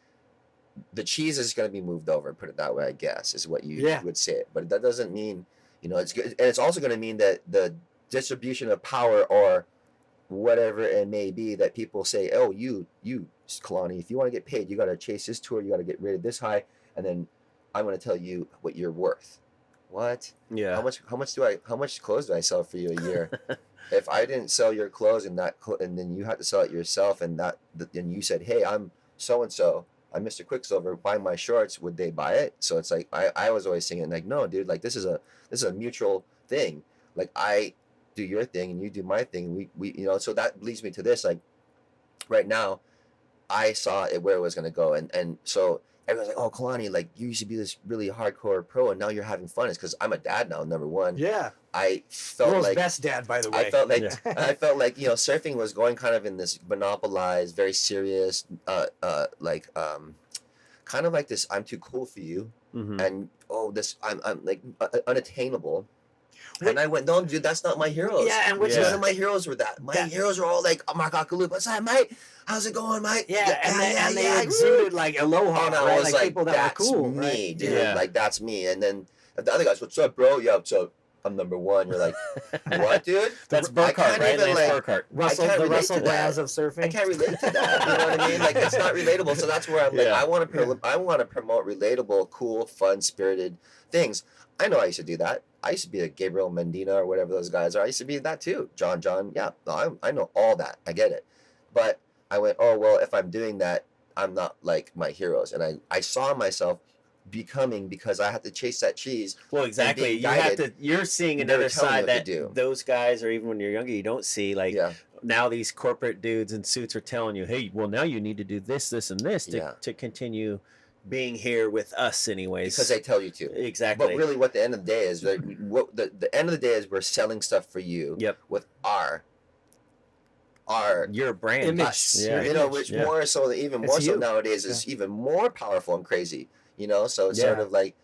S3: The cheese is going to be moved over, put it that way, I guess, is what you would say. But that doesn't mean, it's good. And it's also going to mean that the distribution of power, or whatever it may be, that people say, oh, you Kalani, if you want to get paid, you got to chase this tour, you got to get rated this high, and then I'm going to tell you what you're worth. What?
S2: Yeah.
S3: How much clothes do I sell for you a year? If I didn't sell your clothes, and then you had to sell it yourself, and then you said, hey, I'm so and so, I'm Mr. Quicksilver, buy my shorts, would they buy it? So it's like, I was always saying, like, no, dude, like, this is a mutual thing. Like, I do your thing and you do my thing. We so that leads me to this. Like, right now, I saw it where it was gonna go, and so everyone's like, oh, Kalani, like, you used to be this really hardcore pro, and now you're having fun. It's because I'm a dad now, number one.
S1: Yeah.
S3: I felt
S1: World's
S3: like
S1: best dad, by the way.
S3: I felt like surfing was going kind of in this monopolized, very serious, kind of like this, I'm too cool for you, and I'm like unattainable. And I went, no, dude, that's not my heroes.
S1: Yeah, and
S3: none of my heroes were that. My heroes were all like, oh, Mark Akalup, what's up, mate? How's it going, mate?
S1: And they exuded like aloha,
S3: and I
S1: right?
S3: was
S1: Like people that
S3: that's
S1: were cool,
S3: me,
S1: right?
S3: dude.
S2: Yeah.
S3: Like, that's me. And then the other guys, what's up, bro? Yeah, what's up? I'm number one. You're like, what, dude?
S2: That's
S3: I
S2: Burkhart,
S3: can't
S2: right?
S3: even,
S2: Lance
S3: like,
S2: Burkhart.
S1: The Russell Brands of surfing.
S3: I can't relate to that. You know what I mean? Like, it's not relatable. So that's where I'm like, I want to promote relatable, cool, fun, spirited things. I know I used to do that. I used to be a Gabriel Mendina or whatever those guys are. I used to be that too. John. Yeah, no, I know all that. I get it. But I went, oh, well, if I'm doing that, I'm not like my heroes. And I saw myself becoming, because I had to chase that cheese.
S2: Well, exactly. You're seeing another side that those guys, or even when you're younger, you don't see. Like, now these corporate dudes in suits are telling you, hey, well, now you need to do this, this, and this to continue being here with us anyways.
S3: Because they tell you to.
S2: Exactly.
S3: But really what the end of the day is, like, the end of the day is, we're selling stuff for you with our
S2: your brand
S1: image.
S3: Which more so, even more so nowadays, is even more powerful and crazy. So it's sort of like,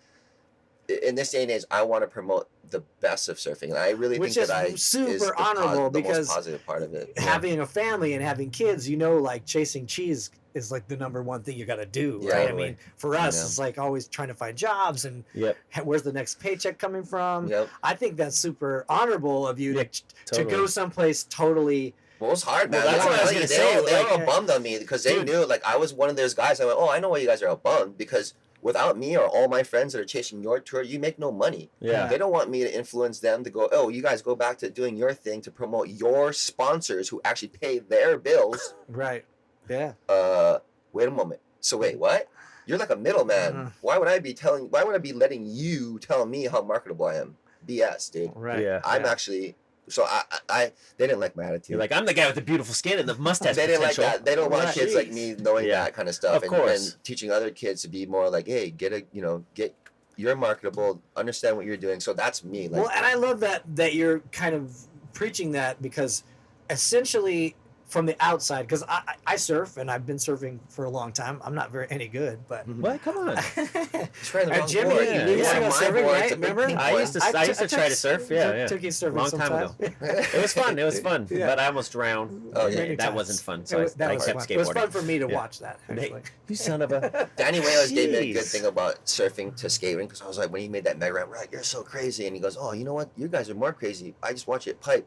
S3: in this day and age, I want to promote the best of surfing, and I really think that
S1: is super honorable, because
S3: the most positive part of it.
S1: Having a family and having kids, like, chasing cheese is like the number one thing you got to do, right?
S3: Totally.
S1: I mean, for us, it's like always trying to find jobs and where's the next paycheck coming from. I think that's super honorable of you to go someplace totally.
S3: Well, it was hard, man.
S1: Well, that's what I was going to say.
S3: They were all bummed on me, because they knew, like, I was one of those guys. I went, oh, I know why you guys are all bummed, because without me or all my friends that are chasing your tour, you make no money.
S2: Yeah.
S3: They don't want me to influence them to go, oh, you guys go back to doing your thing to promote your sponsors who actually pay their bills.
S1: Right. Yeah.
S3: Wait a moment. So wait, what? You're like a middleman. Why would I be letting you tell me how marketable I am? BS, dude.
S1: Right.
S2: Yeah.
S3: I'm actually. So they didn't like my attitude.
S2: You're like, I'm the guy with the beautiful skin and the mustache.
S3: They didn't
S2: potential.
S3: like that. They don't want kids like me knowing that kind of stuff.
S2: Of course.
S3: And teaching other kids to be more like, hey, you're marketable, understand what you're doing. So that's me. Like,
S1: well, and I love that you're kind of preaching that, because essentially, from the outside, because I surf, and I've been surfing for a long time. I'm not any good, but
S2: What? Come on.
S1: Jimmy, you used to go surfing, right? Remember?
S2: I used to try to surf. Yeah.
S1: Took you surfing
S2: long time ago. It was fun.
S1: Yeah.
S2: But I almost drowned.
S3: Oh,
S1: Many
S2: that
S1: times.
S2: wasn't fun. So I kept skateboarding.
S1: It was fun for me to watch that. Actually.
S2: You son of a.
S3: Danny Wales gave me a good
S2: Jeez.
S3: thing about surfing to skating, because I was like, when he made that mega ramp, right, you're so crazy. And he goes, oh, you know what? You guys are more crazy. I just watch it pipe.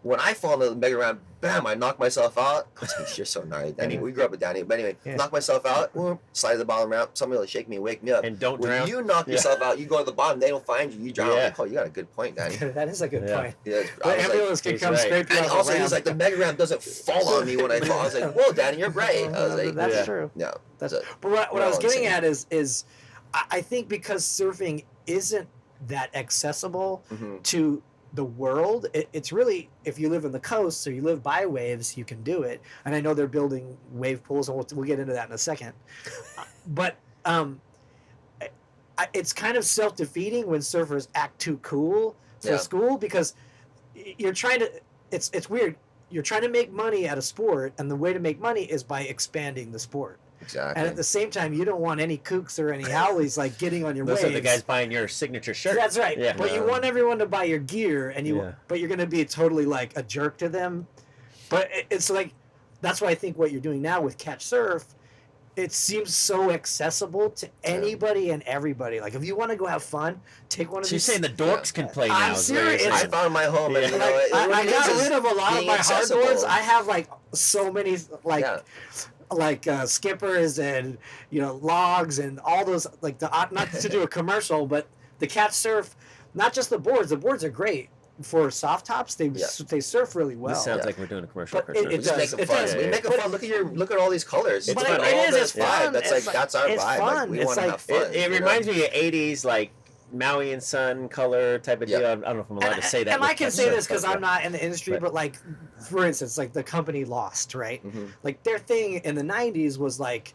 S3: when I fall in the mega round, bam, I knock myself out. You're so gnarly, Danny. We grew up with Danny. But anyway, knock myself out, slide to the bottom ramp, somebody will shake me and wake me up.
S2: And don't
S3: when
S2: drown.
S3: You knock yourself out, you go to the bottom, they don't find you, you drown. Yeah. Like, oh, you got a good point, Danny.
S1: That is a good point.
S3: Yeah,
S1: the ambulance can come scrape you off the ramp.
S3: Also, he's like, the mega ramp doesn't fall on me when I fall. I was like, whoa, Danny, you're right. I was like,
S1: that's true.
S3: Yeah.
S1: But what I was getting at is I think because surfing isn't that accessible to the world, it's really, if you live in the coast or you live by waves, you can do it. And I know they're building wave pools, and we'll get into that in a second. But it's kind of self-defeating when surfers act too cool for school, because you're trying to, it's weird. You're trying to make money at a sport, and the way to make money is by expanding the sport.
S3: Exactly.
S1: And at the same time, you don't want any kooks or any howlies like getting on your waves.
S2: Those are the guys buying your signature shirt.
S1: That's right. Yeah. But you want everyone to buy your gear, and but you're going to be totally like a jerk to them. But it's like, that's why I think what you're doing now with Catch Surf, it seems so accessible to anybody and everybody. Like, if you want to go have fun, take one of these.
S2: You're saying the dorks can play now.
S1: I'm serious.
S3: I found my home. And, you know,
S1: I got rid of a lot of my hardboards. I have like so many skippers and logs and all those, like, not to do a commercial, but the Catch Surf, not just the boards. The boards are great for soft tops. They surf really well.
S2: This sounds like we're doing a commercial.
S1: But it does.
S3: We make it fun. Look at all these colors.
S1: It's fun. It's fun.
S3: That's our vibe.
S1: Fun.
S3: Like, we want to have fun.
S2: It reminds me of 80s, like Maui and Sun color type of deal. I don't know if I'm allowed to say that.
S1: And I can say this because I'm not in the industry, but like, for instance, like the company Lost, right? Like, their thing in the 90s was like,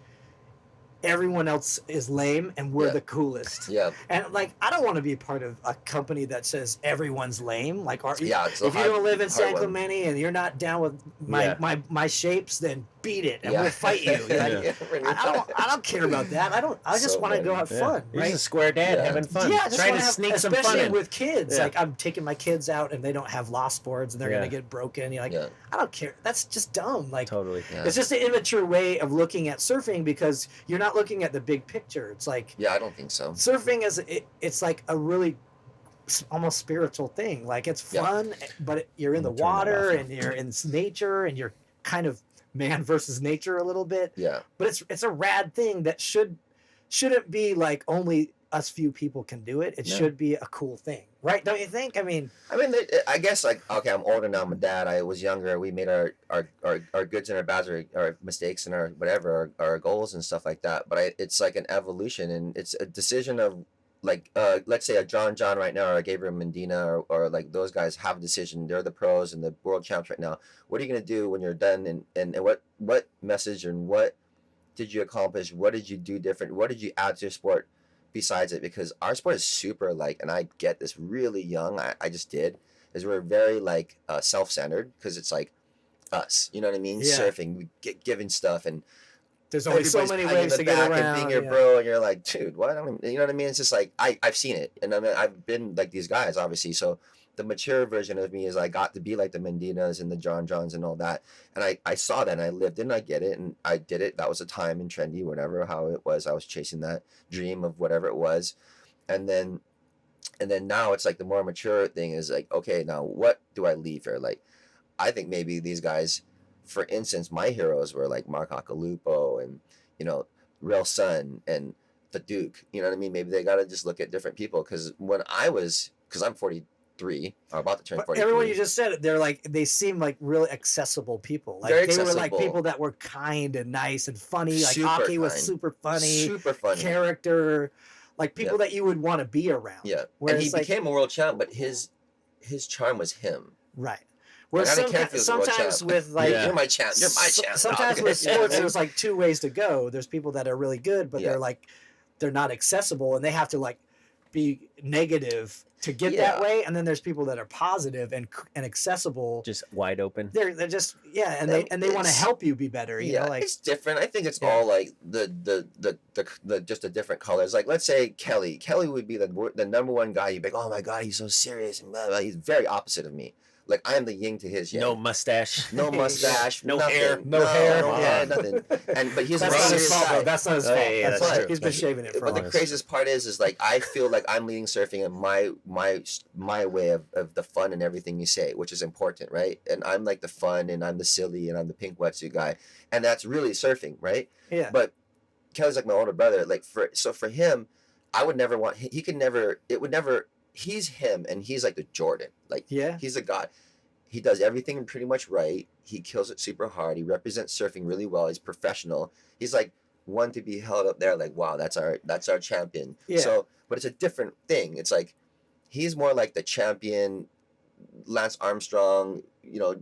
S1: everyone else is lame and we're the coolest. Yeah. And like, I don't want to be part of a company that says everyone's lame. Like, if you don't live in San Clemente and you're not down with my shapes, then beat it and we'll fight you. I don't care about that. I just want to go have fun.
S2: You're
S1: right?
S2: just a square dad having fun.
S1: Yeah,
S2: trying to sneak some fun in.
S1: Especially with kids. Like, I'm taking my kids out and they don't have Lost boards and they're gonna get broken. You're like, I don't care. That's just dumb. Like, totally. It's just an immature way of looking at surfing, because you're not looking at the big picture. It's like,
S3: I don't think so.
S1: Surfing it's like a really almost spiritual thing. Like, it's fun, but you're in the water and you're in nature and you're kind of man versus nature a little bit. Yeah. But it's a rad thing that shouldn't be like only us few people can do it. It should be a cool thing, right? Don't you think? I mean,
S3: I guess, like, okay, I'm older now. I'm a dad. I was younger. We made our goods and our bads, our mistakes and our whatever, our goals and stuff like that. But it's like an evolution, and it's a decision of, like, let's say a John right now, or a Gabriel Medina, or like those guys have a decision. They're the pros and the world champs right now. What are you gonna do when you're done? And what message and what did you accomplish? What did you do different? What did you add to your sport besides it? Because our sport is super, like, and I get this really young. I just did, is we're very like self-centered, because it's like us. You know what I mean? Yeah. Surfing, we get given stuff, and
S1: there's only so many ways to get around.
S3: And being your bro, and you're like, dude, what? You know what I mean? It's just like, I've seen it, and I've been like these guys, obviously. So the mature version of me is I got to be like the Mendinas and the Johns and all that, and I saw that, and I lived it, and I get it, and I did it. That was a time in trendy, whatever, how it was. I was chasing that dream of whatever it was, and then now it's like the more mature thing is like, okay, now what do I leave here? Like, I think maybe these guys, for instance, my heroes were like Mark Akalupo and, Real Sun and the Duke. You know what I mean? Maybe they got to just look at different people, because I'm 43, or about to turn 43.
S1: Everyone you just said, they seem like really accessible people. Like,
S3: very
S1: they
S3: accessible.
S1: were like people that were kind and nice and funny. Like, Occy was super funny, character, like people that you would want to be around.
S3: Yeah, and he became a world champ, but his charm was him.
S1: Right. Where sometimes with, like,
S3: you're my champ. You're my champ.
S1: Sometimes with sports, there's like two ways to go. There's people that are really good, but they're not accessible, and they have to like be negative to get that way. And then there's people that are positive and accessible,
S2: just wide open.
S1: They're just and they want to help you be better. You know, like,
S3: it's different. I think it's all like the just the different colors. Like, let's say Kelly would be the number one guy. You'd be like, oh my god, he's so serious, and blah, blah. He's very opposite of me. Like I am the yin to his yang.
S2: No mustache.
S3: No mustache.
S2: No
S3: nothing.
S2: hair.
S1: No hair.
S3: No hair. Nothing. But he's
S1: that's
S3: a
S1: not his
S3: serious
S1: fault.
S3: guy.
S1: That's not his fault.
S2: Yeah,
S1: that's
S2: that's
S1: right.
S2: true.
S1: He's been shaving it for
S3: But the
S1: honest.
S3: craziest part is like I feel like I'm leading surfing in my way of the fun and everything you say, which is important, right? And I'm like the fun and I'm the silly and I'm the pink wetsuit guy, and that's really surfing, right?
S1: Yeah.
S3: But Kelly's like my older brother. Like for him, I would never want. He could never. It would never. He's him, and he's like the Jordan. Like he's a god. He does everything pretty much right. He kills it super hard. He represents surfing really well. He's professional. He's like one to be held up there. Like wow, that's our champion.
S1: Yeah.
S3: So, but it's a different thing. It's like he's more like the champion, Lance Armstrong.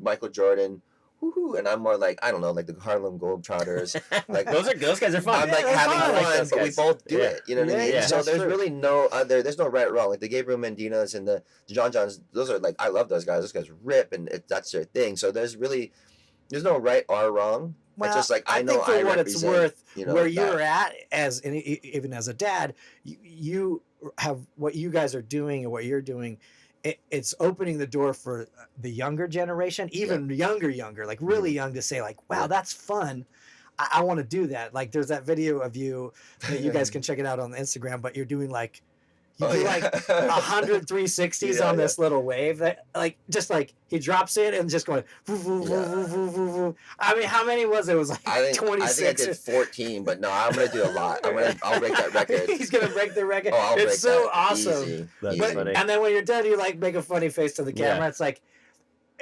S3: Michael Jordan. Woohoo! And I'm more like I don't know, like the Harlem Globetrotters. Like
S2: those guys are fun.
S3: I'm like having fun, but we both do it. You know what I mean?
S2: Yeah,
S3: so there's
S1: true.
S3: really no other. There's no right or wrong. Like the Gabriel Mendinas and the John Johns. Those are like I love those guys. Those guys rip, and that's their thing. So there's no right or wrong.
S1: Well,
S3: it's just like I know
S1: think for
S3: I
S1: what it's worth,
S3: that.
S1: where you're at even as a dad, you have what you guys are doing and what you're doing. It's opening the door for the younger generation, even younger, like really young, to say like, wow, that's fun. I want to do that. Like there's that video of you that you guys can check it out on the Instagram, but you're doing like, like 100 360s on this little wave that like, just like he drops it and just going, voo, voo, voo, voo, voo, voo, voo. I mean, how many was it? It was like 26.
S3: I think I did 14, but no, I'm going to do a lot. I'll break that record.
S1: He's going to break the record.
S3: I'll break
S1: it's so
S3: that.
S1: awesome.
S3: Easy.
S2: That's
S3: Easy.
S2: funny.
S1: And then when you're done, you like make a funny face to the camera. It's like,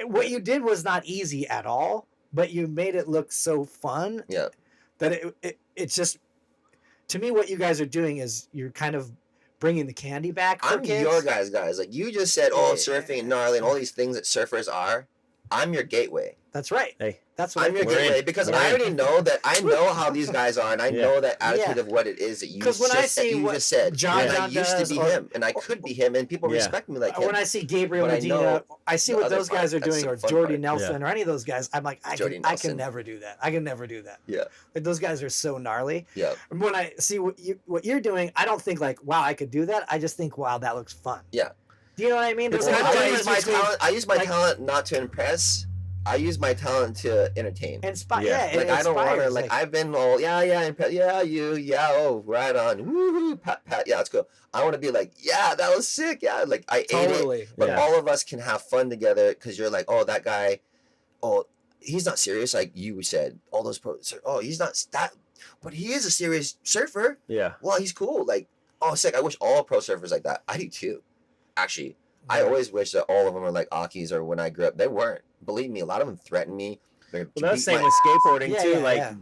S1: what you did was not easy at all, but you made it look so fun.
S3: Yeah.
S1: That it's just, to me, what you guys are doing is you're kind of bringing the candy back for
S3: I'm
S1: kids.
S3: your guys. Like you just said, surfing and gnarly and all these things that surfers are. I'm your gateway.
S1: That's right.
S2: Hey,
S1: that's what
S3: I'm your gateway because I already know that. I know how these guys are, and I know that attitude of what it is that you just said.
S1: John
S3: I used to be him, and I could be him, and people respect me like him.
S1: When I see Gabriel Medina, I see what those guys are doing, or Jordy Nelson, or any of those guys. I'm like, I can never do that. I can never do that.
S3: Yeah,
S1: like, those guys are so gnarly.
S3: Yeah.
S1: When I see what you're doing, I don't think like, wow, I could do that. I just think, wow, that looks fun.
S3: Yeah.
S1: Do you know what I mean?
S3: I use my talent not to impress. I use my talent to entertain.
S1: Inspire.
S3: Like I don't want to. Like I've been all right on, woohoo, pat, yeah, it's cool. I want to be like, yeah, that was sick, yeah, like I ate it. But all of us can have fun together because you're like, oh, that guy, oh, he's not serious, like you said. All those pros, oh, he's not that, but he is a serious surfer.
S2: Yeah.
S3: Well, he's cool. Like, oh, sick. I wish all pro surfers like that. I do too, actually. I always wish that all of them were like Occy's, or when I grew up, they weren't. Believe me, a lot of them threatened me.
S2: Well, that's the same with skateboarding too.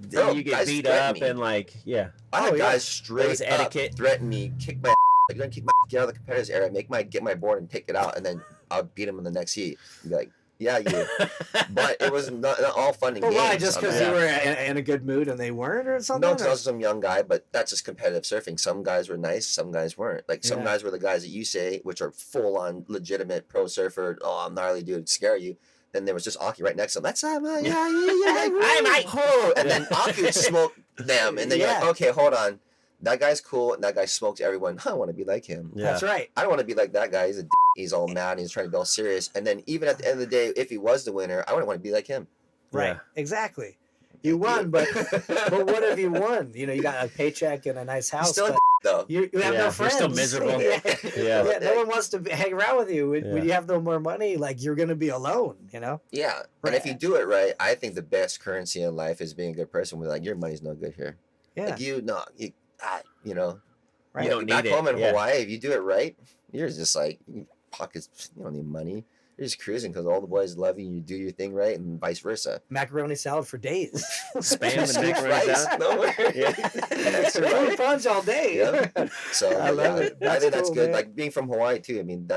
S2: Bro, you get beat up and like, I
S3: had guys straight up
S2: etiquette.
S3: threaten me, kick my like, don't kick my get out of the competitors area, get my board and take it out, and then I'll beat him in the next heat. And be like, yeah, you. But it was not all fun and games.
S1: Why? Just because you were in a good mood and they weren't, or something?
S3: No, because I was some young guy, but that's just competitive surfing. Some guys were nice, some guys weren't. Like some guys were the guys that you say, which are full on legitimate pro surfer. Oh, I'm gnarly dude, scare you. Then there was just Occy right next to him. That's I'm and then Occy would smoke them, and then you're like, okay, hold on. That guy's cool, and that guy smokes everyone. I want to be like him.
S1: Yeah. That's right.
S3: I don't want to be like that guy. He's a he's all mad, and he's trying to be all serious. And then even at the end of the day, if he was the winner, I wouldn't want to be like him.
S1: Right. Yeah. Exactly. You won, but what have you won? You know, you got a paycheck and a nice house.
S3: Still though.
S1: You have no friends.
S2: You're still miserable.
S1: Yeah. No one wants to hang around with you. When you have no more money, like you're going to be alone, you know?
S3: Yeah. Right. And if you do it right, I think the best currency in life is being a good person. With like, your money's no good here. Yeah. Like you know. Right. You don't need it. Back home in Hawaii, if you do it right, you're just like, pockets, you don't need money. You're just cruising because all the boys love you and you do your thing right, and vice versa.
S1: Macaroni salad for days.
S2: Spam and macaroni salad.
S1: Nowhere. Fruit punch all day.
S3: Yeah. So
S1: I love it.
S3: I think that's good. Man. Like being from Hawaii too. I mean,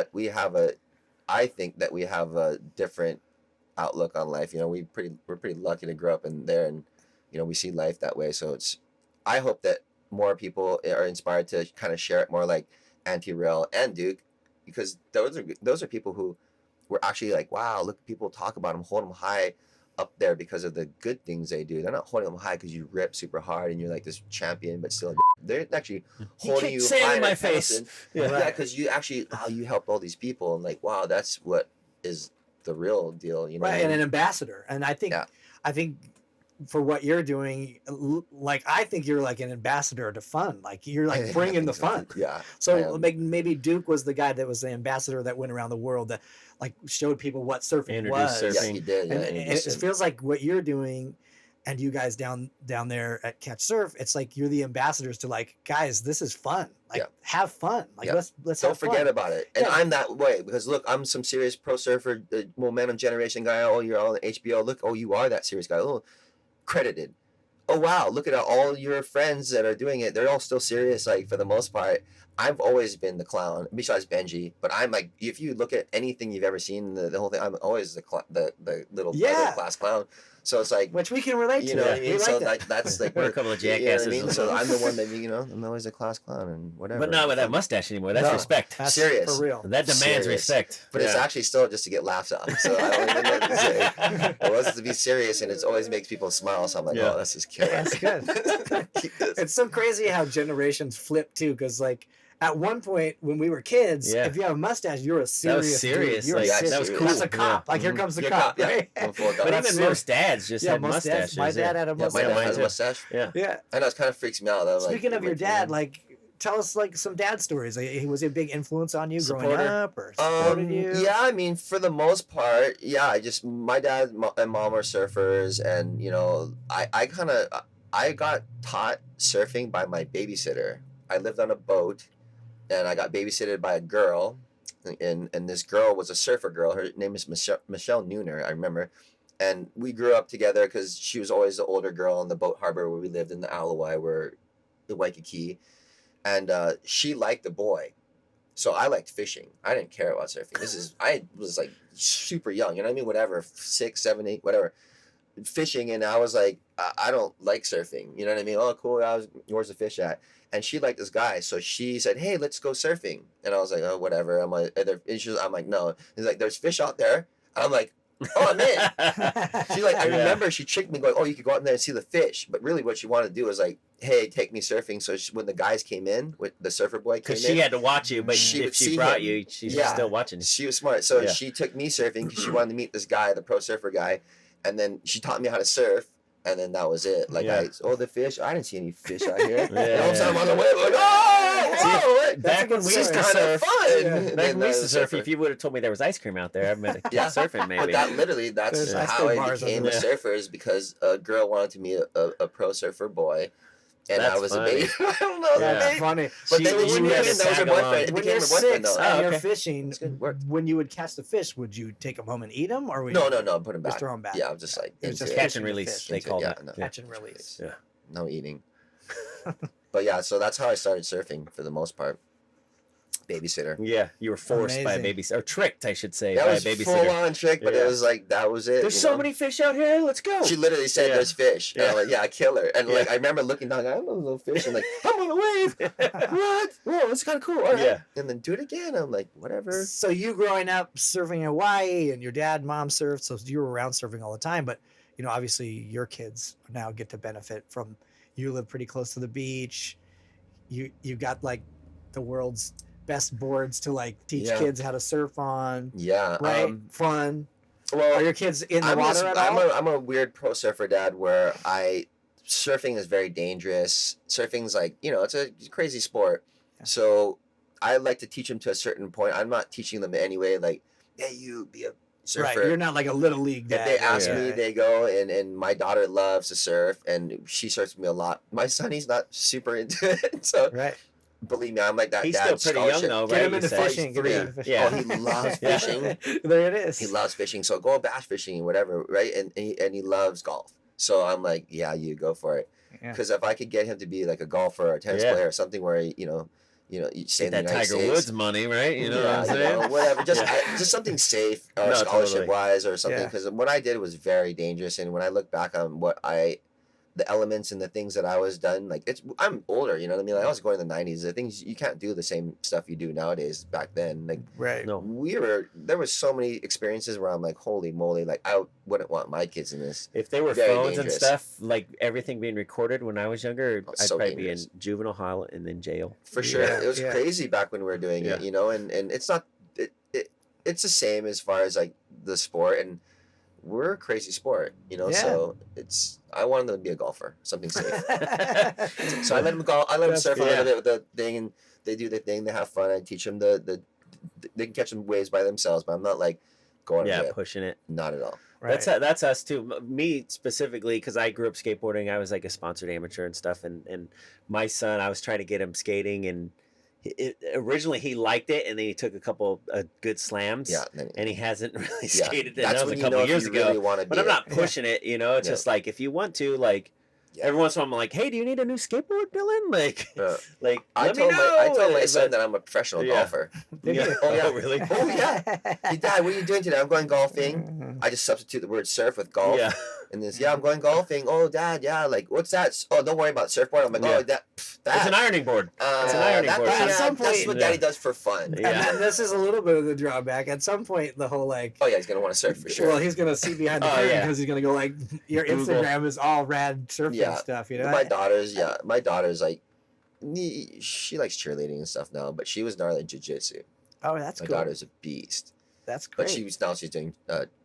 S3: I think that we have a different outlook on life. You know, we're pretty lucky to grow up in there, and you know, we see life that way. So I hope that more people are inspired to kind of share it more, like Anti-Rail and Duke, because those are people who we're actually like, wow, look, people talk about them, hold them high up there because of the good things they do. They're not holding them high because you rip super hard and you're like this champion, but still, they're actually holding you high
S2: in my face.
S3: Yeah, because you actually, you helped all these people, and like, wow, that's what is the real deal, you know.
S1: Right, and an ambassador. And I think for what you're doing, like I think you're like an ambassador to fun. Like you're like bringing the fun.
S3: Yeah.
S1: So maybe Duke was the guy that was the ambassador that went around the world that like showed people what surfing was.
S2: Surfing.
S3: Yeah, he did. Yeah,
S1: and it feels like what you're doing, and you guys down there at Catch Surf, it's like you're the ambassadors to like, guys, this is fun. Like have fun. Like let's
S3: don't forget about it. And I'm that way because look, I'm some serious pro surfer, momentum generation guy. Oh, you're on HBO. Look, oh, you are that serious guy. Oh, credited. Oh wow, look at all your friends that are doing it. They're all still serious, like for the most part. I've always been the clown, besides Benji. But I'm like, if you look at anything you've ever seen, the whole thing, I'm always the little middle class clown. So it's like,
S1: which we can relate to.
S3: You know what I mean? So
S1: like
S3: that's like
S2: we're a couple of jackasses.
S3: You know what I mean? So I'm the one that I'm always a class clown and whatever.
S2: But not with that mustache anymore. That's respect.
S1: That's
S3: serious
S1: for real.
S2: That demands respect.
S3: But it's actually still just to get laughs off. So I don't even know what to say. It was to be serious, and it always makes people smile. So I'm like, oh, this is killer.
S1: That's good. It's so crazy how generations flip too, because like. At one point, when we were kids, if you have a mustache, you're a serious.
S2: That was serious.
S1: Dude.
S2: That was cool.
S1: That's a cop. Like here comes the cop. Right?
S2: But even most dads just had mustaches.
S1: My dad had a mustache.
S3: My dad has a mustache.
S1: Yeah.
S3: I know it kind of freaks me out though.
S1: Speaking of your dad, like. Tell us like some dad stories. Like, was he a big influence on you growing up, or supported you?
S3: Yeah, I mean, for the most part, my dad and mom are surfers, and you know, I got taught surfing by my babysitter. I lived on a boat, and I got babysitted by a girl, and this girl was a surfer girl. Her name is Michelle Nooner, I remember. And we grew up together because she was always the older girl in the boat harbor where we lived in the Alawai, the Waikiki. And she liked the boy. So I liked fishing. I didn't care about surfing. I was like super young, you know what I mean? Whatever, 6, 7, 8, whatever. Fishing, and I was like, I don't like surfing. You know what I mean? Oh, cool. Where's the fish at? And she liked this guy. So she said, hey, let's go surfing. And I was like, oh, whatever. I'm like, no. He's like, there's fish out there. And I'm like, oh, I'm in. She I remember she tricked me going, oh, you could go out in there and see the fish. But really what she wanted to do was like, hey, take me surfing. So when the guys came in, with the surfer boy came in.
S2: Because she had to watch you, but if she brought you, she's still watching.
S3: She was smart. So she took me surfing because she wanted to meet this guy, the pro surfer guy. And then she taught me how to surf. And then that was it. Like, the fish. I didn't see any fish out here. You know what I'm saying? I'm on the way. Like, oh,
S2: back when we used to surf.
S3: Fun.
S2: Back when we used to surf, if you would have told me there was ice cream out there, I meant to keep surfing maybe.
S3: But that's how I became a surfer, is because a girl wanted to meet a pro surfer boy. And I was funny. A baby. I don't know.
S1: That's funny.
S3: But then when that was her boyfriend.
S1: When you're 6 and you're fishing, when you would catch the fish, would you take them home and eat them, or would
S3: no, put them back?
S1: Just throw them back.
S3: Yeah, I was just like
S1: it was just
S2: catch and release. They call that
S1: catch and release.
S2: Yeah,
S3: no eating. But yeah, so that's how I started surfing for the most part. Babysitter.
S2: Yeah, you were forced by a babysitter, or tricked, I should say,
S3: by
S2: a babysitter.
S3: Full on trick, but it was like that was it.
S2: There's so many fish out here. Let's go.
S3: She literally said, "There's fish." And I'm like, "Yeah, kill her." And like I remember looking down, I don't know, little fish. I'm like, "I'm on a wave." What? Whoa, it's kind of cool. All right. Yeah. And then do it again. I'm like, whatever.
S1: So you growing up surfing in Hawaii, and your dad, mom surfed, so you were around surfing all the time. But you know, obviously, your kids now get to benefit from. You live pretty close to the beach. You got like the world's best boards to like teach kids how to surf on.
S3: Yeah.
S1: Right. Fun. Well, are your kids in the water at all?
S3: I'm a weird pro surfer dad where surfing is very dangerous. Surfing's like, you know, it's a crazy sport. Yeah. So I like to teach them to a certain point. I'm not teaching them anyway, like, hey, you be a surfer.
S1: Right. You're not like a little league dad.
S3: If they ask me, they go, and my daughter loves to surf, and she surfs with me a lot. My son, he's not super into it. So believe me, I'm like that.
S2: He's still pretty young though, right?
S1: Get him into fishing.
S3: Yeah. Oh, he loves fishing.
S1: There it is.
S3: He loves fishing. So go bass fishing and whatever, right? And he loves golf. So I'm like, yeah, you go for it. Because if I could get him to be like a golfer or a tennis player or something where you say
S2: that Tiger Woods money, right? You know what I'm saying?
S3: Whatever. Just something safe or scholarship wise or something. Because what I did was very dangerous. And when I look back on the elements and the things that I was done, like I'm older, you know what I mean? Like I was going in the 90s. The things you can't do the same stuff you do nowadays back then. Like there was so many experiences where I'm like, holy moly, like I wouldn't want my kids in this.
S2: If there were phones and stuff, like everything being recorded when I was younger, I'd probably be in juvenile hall and then jail.
S3: For sure. It was crazy back when we were doing it, you know, and it's not it's the same as far as like the sport, and we're a crazy sport, so I wanted them to be a golfer, something safe. So I let them go. I let them surf on the thing, and they do the thing. They have fun. I teach them they can catch some waves by themselves, but I'm not like going
S2: pushing it.
S3: Not at all.
S2: Right. That's us too. Me specifically, because I grew up skateboarding. I was like a sponsored amateur and stuff, and my son, I was trying to get him skating, and originally he liked it, and then he took a couple of good slams, and he hasn't really skated it. That was a couple years ago. Really but I'm not pushing it, It's just like, if you want to, like, every once in a while I'm like, hey, do you need a new skateboard, Dylan? Like
S3: I told my son that I'm a professional golfer.
S2: Oh, really?
S3: Oh, yeah. Hey, Dad, what are you doing today? I'm going golfing. I just substitute the word surf with golf. Yeah. And this, I'm going golfing. Oh, Dad, like, what's that? Oh, don't worry about surfboard. I'm like, oh, that.
S2: It's an ironing board. It's an ironing board.
S1: At some point,
S3: that's what Daddy does for fun.
S1: And this is a little bit of the drawback. At some point, the whole like.
S3: Oh yeah, he's gonna want to surf for sure.
S1: Well, he's gonna see behind the curtain because he's gonna go like, your Instagram is all rad surfing stuff. My daughter's like, she likes cheerleading and stuff now, but she was gnarly in jiu-jitsu. Oh, that's
S3: cool. My daughter's a beast.
S1: That's great.
S3: But she's doing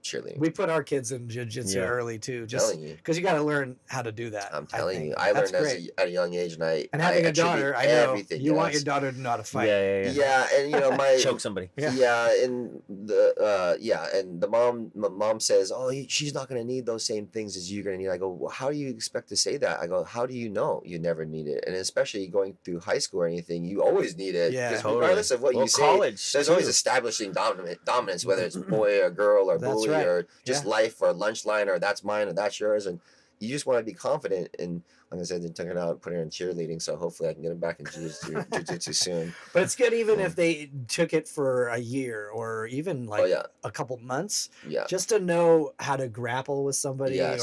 S3: cheerleading.
S1: We put our kids in jiu-jitsu early too, just because you got to learn how to do that.
S3: I'm telling you, I learned at a young age, and
S1: having a daughter, I know you want your daughter to know how to fight.
S3: Yeah, and my
S2: choke somebody.
S3: And the mom says, oh, she's not gonna need those same things as you're gonna need. I go, well, how do you expect to say that? I go, how do you know you never need it? And especially going through high school or anything, you always need it.
S1: Yeah,
S3: totally. Regardless of what you say,
S2: college,
S3: there's always establishing dominance, whether it's boy or girl or bully or just life or lunch line or that's mine or that's yours, and you just want to be confident. And like I said, they took it out and put her in cheerleading, so hopefully I can get him back in jiu-jitsu soon.
S1: But it's good even if they took it for a year or even like a couple months, just to know how to grapple with somebody or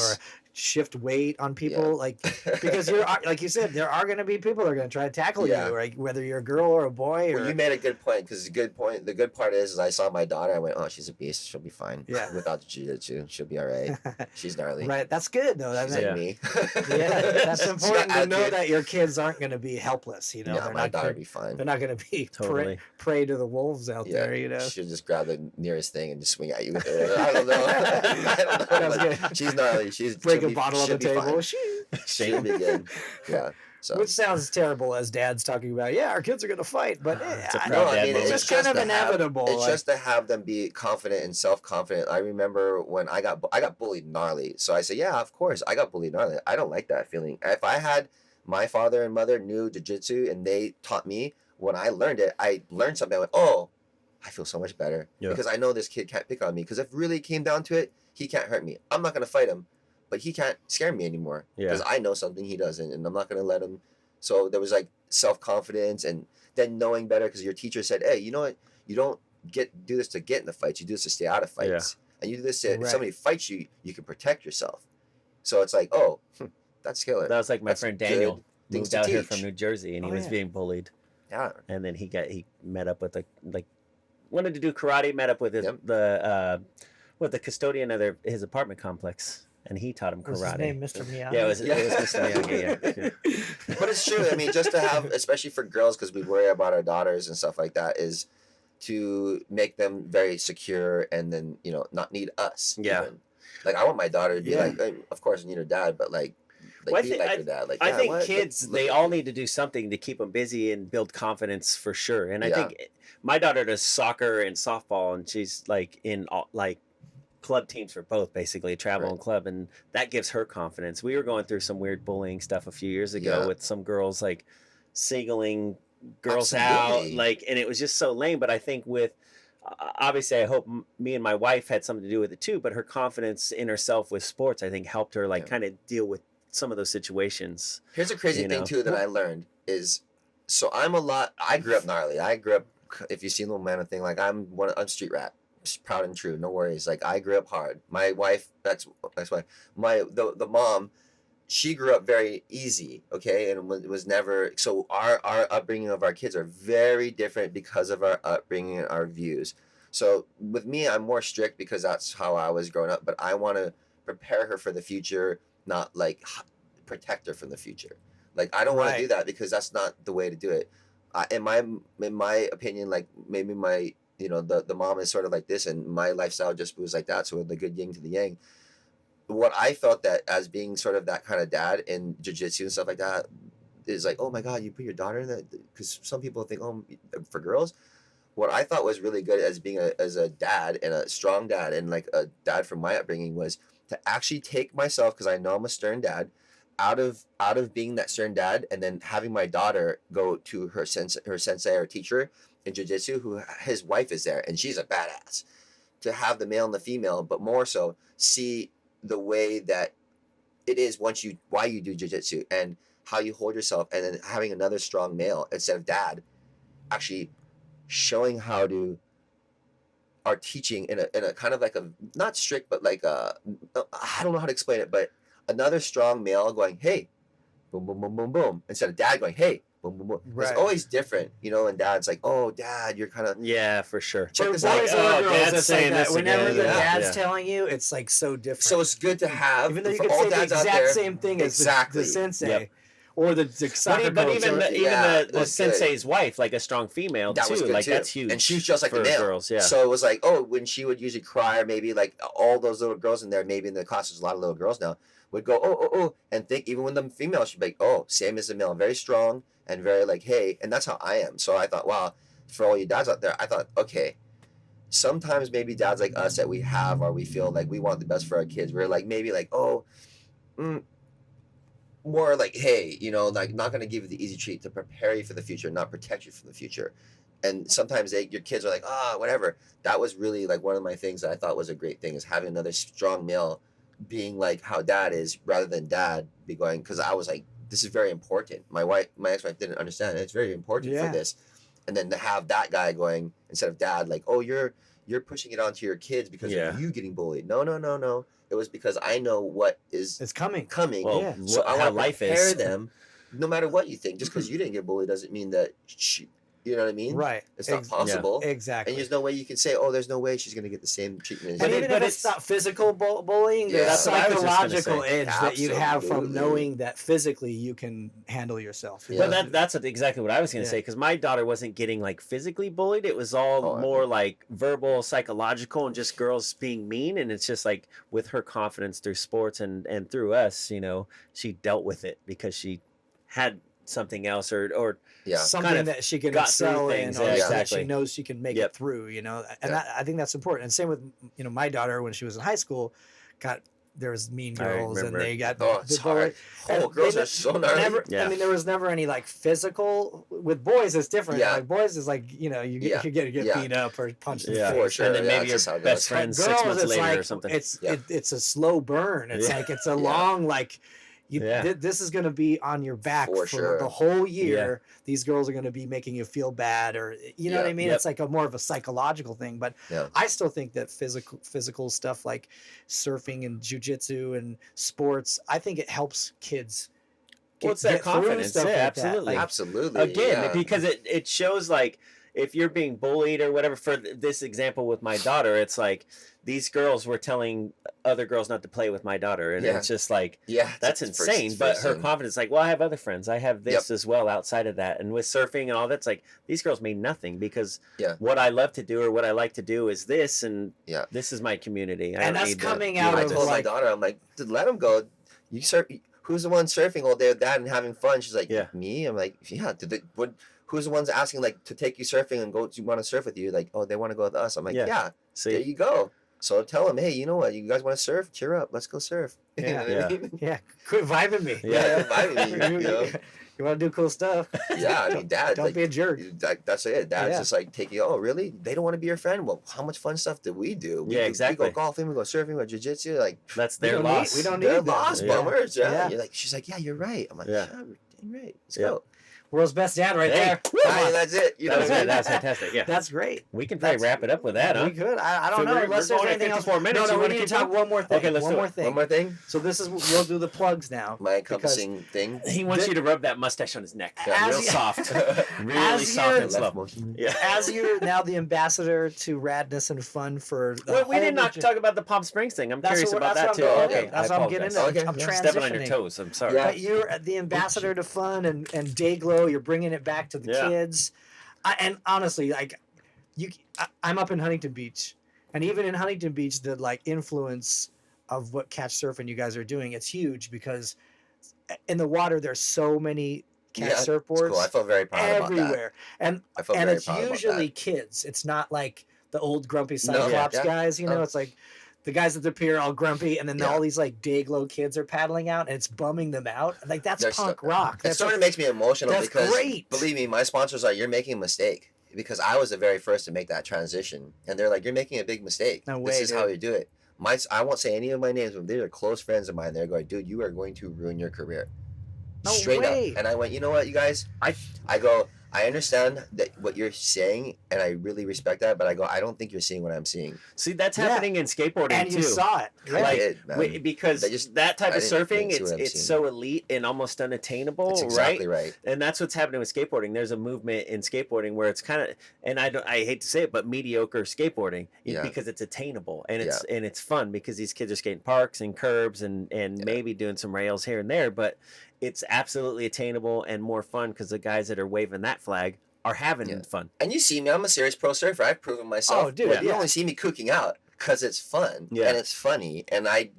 S1: shift weight on people, like, because you're like you said, there are going to be people that are going to try to tackle you, right? Whether you're a girl or a boy.
S3: Well, you made a good point, because the good part is I saw my daughter, I went, oh, she's a beast, she'll be fine. Without the jiu-jitsu, she'll be all right. She's gnarly.
S1: Right, that's good though.
S3: She's like me.
S1: That's important to know that your kids aren't going to be helpless.
S3: My daughter will be fine.
S1: They're not going to be prey to the wolves out there.
S3: She'll just grab the nearest thing and just swing at you with it. I don't know. She's gnarly. She's
S1: a bottle on the table.
S3: She'll be good. Yeah. So.
S1: Which sounds terrible as dads talking about, our kids are going to fight, but
S3: it's
S1: just kind of inevitable.
S3: It's just to have them be confident and self-confident. I remember when I got bullied gnarly. So I said, yeah, of course, I got bullied gnarly. I don't like that feeling. If I had my father and mother knew jiu-jitsu and they taught me, when I learned it, I learned something. I went, oh, I feel so much better because I know this kid can't pick on me. Because if it really came down to it, he can't hurt me. I'm not going to fight him. But he can't scare me anymore because I know something he doesn't, and I'm not going to let him. So there was like self-confidence, and then knowing better because your teacher said, hey, you know what? You don't do this to get in the fights. You do this to stay out of fights. And you do this if somebody fights you, you can protect yourself. So it's like, oh, that's killer.
S2: That was like my friend Daniel moved out here from New Jersey, and he was being bullied.
S3: Yeah.
S2: And then he met up with wanted to do karate, met up with the custodian of his apartment complex. And he taught him karate.
S1: Was his name Mr. Miyagi?
S2: Yeah, it was Mr. Miyagi.
S3: But it's true. I mean, just to have, especially for girls, because we worry about our daughters and stuff like that, is to make them very secure and then, not need us.
S2: Yeah.
S3: Even. Like, I want my daughter to be like, of course, I need her dad, but like be like her dad. Like,
S2: I think kids, they all need to do something to keep them busy and build confidence for sure. And I think my daughter does soccer and softball, and she's like in club teams for both, basically travel and club, and that gives her confidence. We were going through some weird bullying stuff a few years ago with some girls like singling girls out, and it was just so lame. But I think with obviously, I hope me and my wife had something to do with it too. But her confidence in herself with sports, I think, helped her kind of deal with some of those situations.
S3: Here's a crazy thing too that I learned is, so I grew up gnarly. I grew up, if you see Little Man thing, like I'm street rat. Proud and true, no worries. Like, I grew up hard. My wife, that's why the mom, she grew up very easy, okay, and was never. So our upbringing of our kids are very different because of our upbringing and our views. So with me, I'm more strict because that's how I was growing up. But I want to prepare her for the future, not like protect her from the future. Like, I don't want to do that because that's not the way to do it. In my opinion, like, maybe my the mom is sort of like this, and my lifestyle just was like that. So the good yin to the yang. What I felt that as being sort of that kind of dad in jiu-jitsu and stuff like that is like, oh my God, you put your daughter in that? Because some people think, oh, for girls. What I thought was really good as being as a dad and a strong dad and like a dad from my upbringing was to actually take myself, because I know I'm a stern dad, out of being that stern dad, and then having my daughter go to her sensei or teacher in jiu-jitsu, who his wife is there and she's a badass, to have the male and the female, but more so see the way that it is why you do jiu-jitsu and how you hold yourself, and then having another strong male instead of dad actually showing how to are teaching in a kind of like a not strict but like I don't know how to explain it, but another strong male going, hey, boom boom boom boom boom, instead of dad going, hey, boom boom boom. Right. It's always different, and dad's like, oh dad, you're kind of
S2: for sure.
S1: Check this out. Dad's saying that whenever the dad's telling you, it's like so different.
S3: So it's good to have,
S1: even though you could say the exact same thing as the sensei. Yep. Or the soccer
S2: but even the sensei's wife, like a strong female
S3: that
S2: too, like that's huge.
S3: And she's just like the male.
S2: Girls, yeah.
S3: So it was like, when she would usually cry, or maybe like all those little girls in there, maybe in the class there's a lot of little girls now, would go, oh, and think even when the female, she'd be like, oh, same as the male, very strong and very like, hey, and that's how I am. So I thought, wow, for all you dads out there, I thought, okay, sometimes maybe dads like us that we have, or we feel like we want the best for our kids, we're like maybe like, more like, hey, like not going to give you the easy treat, to prepare you for the future, not protect you from the future. And sometimes your kids are like, whatever. That was really like one of my things that I thought was a great thing, is having another strong male being like how dad is, rather than dad be going, because I was like, this is very important. My ex-wife didn't understand it. It's very important for this. And then to have that guy going, instead of dad, like, oh, you're pushing it onto your kids because of you getting bullied. No. It was because I know what is coming.
S2: Well,
S3: so I want to prepare them, no matter what you think. Just because you didn't get bullied doesn't mean that you know what I mean?
S1: Right.
S3: It's not possible.
S1: Yeah. Exactly.
S3: And there's no way you can say, there's no way she's going to get the same treatment.
S1: But even if it's not physical bullying, there's psychological edge that you have from knowing that physically you can handle yourself.
S2: Yeah. But that's exactly what I was going to say, because my daughter wasn't getting like physically bullied. It was all more like verbal, psychological, and just girls being mean. And it's just like with her confidence through sports and through us, she dealt with it because she had something else or
S1: something kind of that she can excel in, or that she knows she can make it through, and I think that's important. And same with my daughter, when she was in high school, there was mean girls, and they got
S3: it's hard. Girls are so gnarly.
S1: I mean, there was never any like physical. With boys, it's different. Like boys is like you get beat up or punched in the face.
S3: For sure.
S2: And then maybe your best friend 6 months later or something.
S1: It's a slow burn. It's like it's a long like. This is going to be on your back for the whole year. These girls are going to be making you feel bad, or know what I mean? It's like more of a psychological thing. But I still think that physical stuff like surfing and jiu-jitsu and sports, I think it helps kids.
S2: It's that confidence.
S1: Absolutely.
S3: Absolutely.
S2: Again, because it shows like if you're being bullied or whatever. For this example with my daughter, it's like these girls were telling other girls not to play with my daughter, and it's just like, that's insane. But her confidence, like, well, I have other friends, I have this as well outside of that. And with surfing and all that's like, these girls mean nothing, because what I love to do or what I like to do is this, and this is my community.
S1: And that's coming out of
S3: I told my daughter, I'm like, let them go. You surf. Who's the one surfing all day with dad and having fun? She's like, me. I'm like, who's the ones asking like to take you surfing and go? Do you want to surf with you? Like, oh, they want to go with us. I'm like, See? There you go. So tell them, hey, you know what? You guys want to surf? Cheer up. Let's go surf.
S1: Quit vibing me.
S3: Vibing me.
S1: You want to do cool stuff.
S3: I mean, dad.
S1: Don't be a jerk.
S3: That's it. Dad's just like taking, really? They don't want to be your friend? Well, how much fun stuff did we do?
S2: Exactly.
S3: We go golfing, we go surfing, we go jiu-jitsu. Like,
S2: that's their loss.
S1: We don't need
S3: their loss, bummers.
S1: Yeah.
S3: You're like, she's like, you're right. I'm like, you're right. Let's go.
S1: World's best dad right there.
S3: That's it.
S2: That's fantastic. Yeah.
S1: That's great.
S2: We can probably wrap it up with that, huh?
S1: We could. I don't know. Unless there's anything else.
S2: 4 minutes.
S1: No, we need to talk one more thing.
S2: Okay, let's do it.
S3: One more thing?
S1: So we'll do the plugs now.
S3: My encompassing thing.
S2: He wants you to rub that mustache on his neck. Real soft. Really soft and slow.
S1: As you're now the ambassador to radness and fun for
S2: the we did not talk about the Palm Springs thing. I'm curious about that too. Okay.
S1: That's what I'm getting into. I'm transitioning.
S2: Stepping on your toes. I'm sorry.
S1: But you're the ambassador to fun and day glow. You're bringing it back to the kids. And honestly, like, I'm up in Huntington Beach, and even in Huntington Beach, the like influence of what catch surfing you guys are doing, it's huge because in the water there's so many catch surfboards.
S3: Cool. I feel very proud
S1: everywhere,
S3: about that.
S1: and it's usually kids. It's not like the old grumpy Cyclops guys. You know, it's like the guys at the pier all grumpy, and then all these like Dayglow kids are paddling out, and it's bumming them out. Like that's punk rock.
S3: It sort of makes me emotional because believe me, my sponsors are, you're making a mistake. Because I was the very first to make that transition, and they're like, "You're making a big mistake.
S1: No way,
S3: this is how you do it." I won't say any of my names, but they're close friends of mine. They're going, "Dude, you are going to ruin your career."
S1: No
S3: Straight
S1: way.
S3: up. And I went, "You know what, you guys? I go, I understand that what you're saying, and I really respect that, but I go, I don't think you're seeing what I'm seeing."
S2: See, that's happening in skateboarding
S1: and
S2: too.
S1: You saw it,
S2: because that type of surfing, it's so elite and almost unattainable.
S3: That's exactly right.
S2: And that's what's happening with skateboarding. There's a movement in skateboarding where it's kind of, and I hate to say it, but mediocre skateboarding because it's attainable and it's fun because these kids are skating parks and curbs and maybe doing some rails here and there, but it's absolutely attainable and more fun because the guys that are waving that flag are having fun.
S3: And you see me, I'm a serious pro surfer. I've proven myself.
S1: Oh, dude,
S3: you only see me kooking out because it's fun and it's funny. And I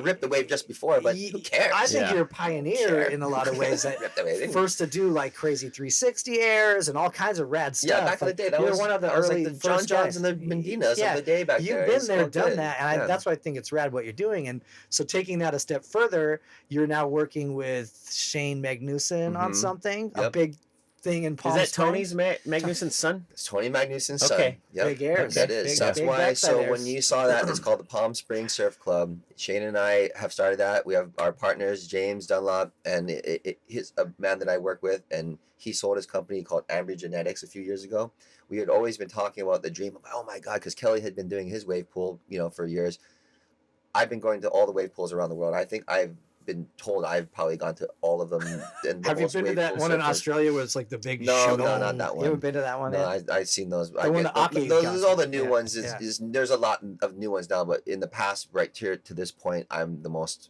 S3: ripped the wave just before, but who cares?
S1: I think you're a pioneer in a lot of ways. That first to do like crazy 360 airs and all kinds of rad stuff.
S3: Yeah, back in the day, that was
S1: one of the early
S3: like the John Johns and the Mendinas of the day back there.
S1: You've been there, done that, and that's why I think it's rad what you're doing. And so taking that a step further, you're now working with Shane Magnuson on something, a big thing in Palm Springs.
S2: Is that Tony's Magnuson's son?
S3: It's Tony Magnuson's son.
S2: Okay.
S3: Yep.
S1: Big airs.
S3: That is. That's why. So when you saw that, it's called the Palm Springs Surf Club. Shane and I have started that. We have our partners, James Dunlop, and he's a man that I work with, and he sold his company called Ambry Genetics a few years ago. We had always been talking about the dream of, oh my God, because Kelly had been doing his wave pool, for years. I've been going to all the wave pools around the world. I think I've been told I've probably gone to all of them.
S1: Have you been to that one in Australia where it's like the big
S3: No, not that one.
S1: You haven't been to that one?
S3: No, I've seen those.
S1: Those
S3: are all the new ones. There's a lot of new ones now, but in the past, right here to this point, I'm the most.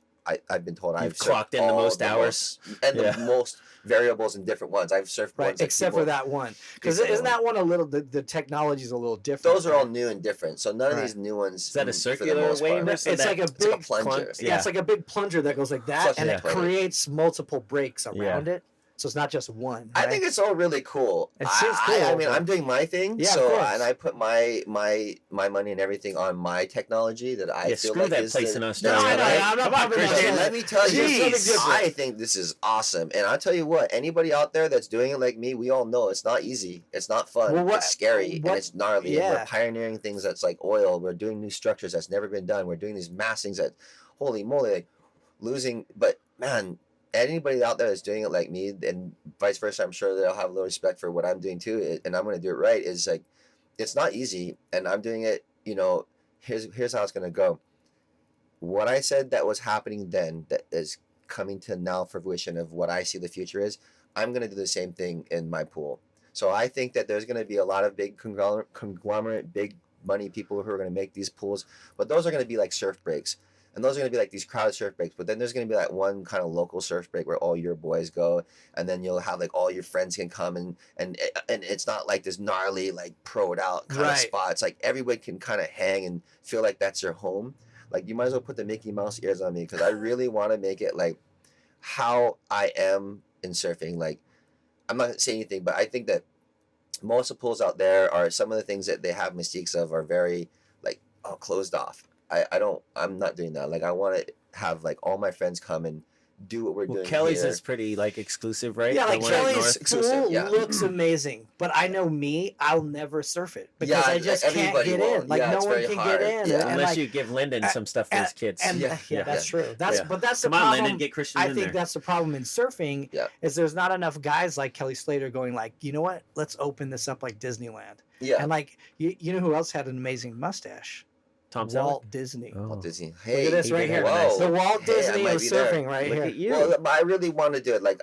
S3: I've been told I've
S2: clocked in the most hours
S3: and the most variables in different ones. I've surfed ones
S1: except for that one, because isn't that one a little? The technology's a little different.
S3: Those are all new and different. So none of these new ones.
S2: Is that a circular wave?
S1: It's like a big
S3: plunger.
S1: Yeah, it's like a big plunger that goes like that, and it creates multiple breaks around it. So it's not just one.
S3: Right? I think it's all really cool.
S1: It seems cool.
S3: I mean, I'm doing my thing. And I put my money and everything on my technology that I feel like
S2: that place in Australia.
S1: I'm not
S3: Let me tell you, I think this is awesome. And I'll tell you what, anybody out there that's doing it like me, we all know it's not easy. It's not fun. It's scary and it's gnarly. And we're pioneering things that's like oil. We're doing new structures that's never been done. We're doing these mass things that, holy moly, like losing. But man, anybody out there that's doing it like me and vice versa, I'm sure they'll have a little respect for what I'm doing too, and I'm going to do it right. Is like, it's not easy, and I'm doing it. Here's how it's going to go. What I said that was happening then, that is coming to now fruition of what I see the future is. I'm going to do the same thing in my pool. So I think that there's going to be a lot of big conglomerate, big money people who are going to make these pools, but those are going to be like surf breaks. And those are going to be like these crowd surf breaks. But then there's going to be like one kind of local surf break where all your boys go. And then you'll have like all your friends can come. And it's not like this gnarly, like pro'd out kind of spot. It's like everybody can kind of hang and feel like that's your home. Like you might as well put the Mickey Mouse ears on me because I really want to make it like how I am in surfing. Like I'm not going to say anything, but I think that most of the pools out there are some of the things that they have mystiques of are very like closed off. I'm not doing that. Like I want to have like all my friends come and do what we're doing.
S2: Kelly's
S3: here.
S2: is pretty like exclusive, right?
S1: Yeah, like Kelly's pool looks amazing, but I know me, I'll never surf it because I just can't get in. Like no one can get in
S2: unless you give Lyndon some stuff for his kids.
S1: And that's true. But that's the
S2: problem.
S1: Come on,
S2: Lyndon, get Christian
S1: I think that's the problem in surfing is there's not enough guys like Kelly Slater going like, you know what? Let's open this up like Disneyland. Yeah. And like you know who else had an amazing mustache? Walt Disney.
S3: Walt Disney.
S1: Hey, look at this right here. The Walt Disney of surfing right here.
S2: At you.
S3: Well, I really want to do it. Like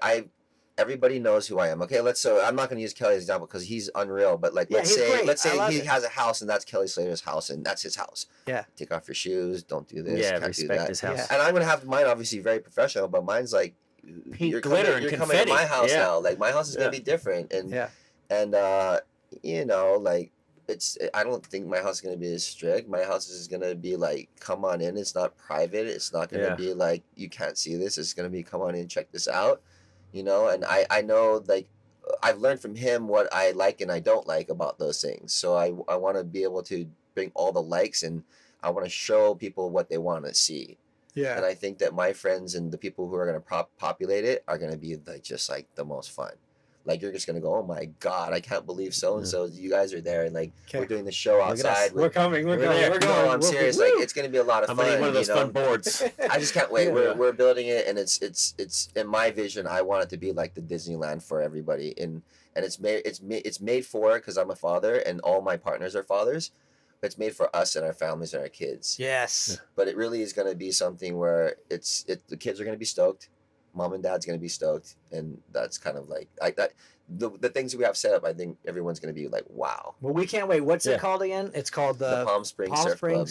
S3: everybody knows who I am. Okay, so I'm not going to use Kelly as an example because he's unreal. But like, let's say he has a house and that's Kelly Slater's house and that's his house.
S1: Yeah.
S3: Take off your shoes. Don't do this.
S2: Yeah,
S3: can't
S2: respect
S3: do that.
S2: his house.
S3: And I'm going to have mine obviously very professional, but mine's like
S2: pink glitter and confetti.
S3: Coming to my house now. Like my house is going to be different. And like I don't think my house is gonna be as strict. My house is gonna be like, come on in. It's not private. It's not gonna be like you can't see this. It's gonna be come on in, check this out, And I know like I've learned from him what I like and I don't like about those things. So I want to be able to bring all the likes, and I want to show people what they want to see.
S1: Yeah.
S3: And I think that my friends and the people who are going to populate it are going to be like just like the most fun. Like you're just gonna go, oh my god, I can't believe so and so. You guys are there, and like we're doing the show outside.
S1: We're coming. We're going.
S3: No, I'm serious. Like it's gonna be a lot of fun.
S2: I'm gonna need one of those fun boards.
S3: I just can't wait. We're building it, and it's in my vision. I want it to be like the Disneyland for everybody, and it's made for because I'm a father, and all my partners are fathers. It's made for us and our families and our kids.
S1: Yes.
S3: But it really is gonna be something where the kids are gonna be stoked. Mom and dad's going to be stoked, and that's kind of like the things that we have set up. I think everyone's going to be like, wow.
S1: Well, we can't wait. What's it called again? It's called the
S3: Palm Springs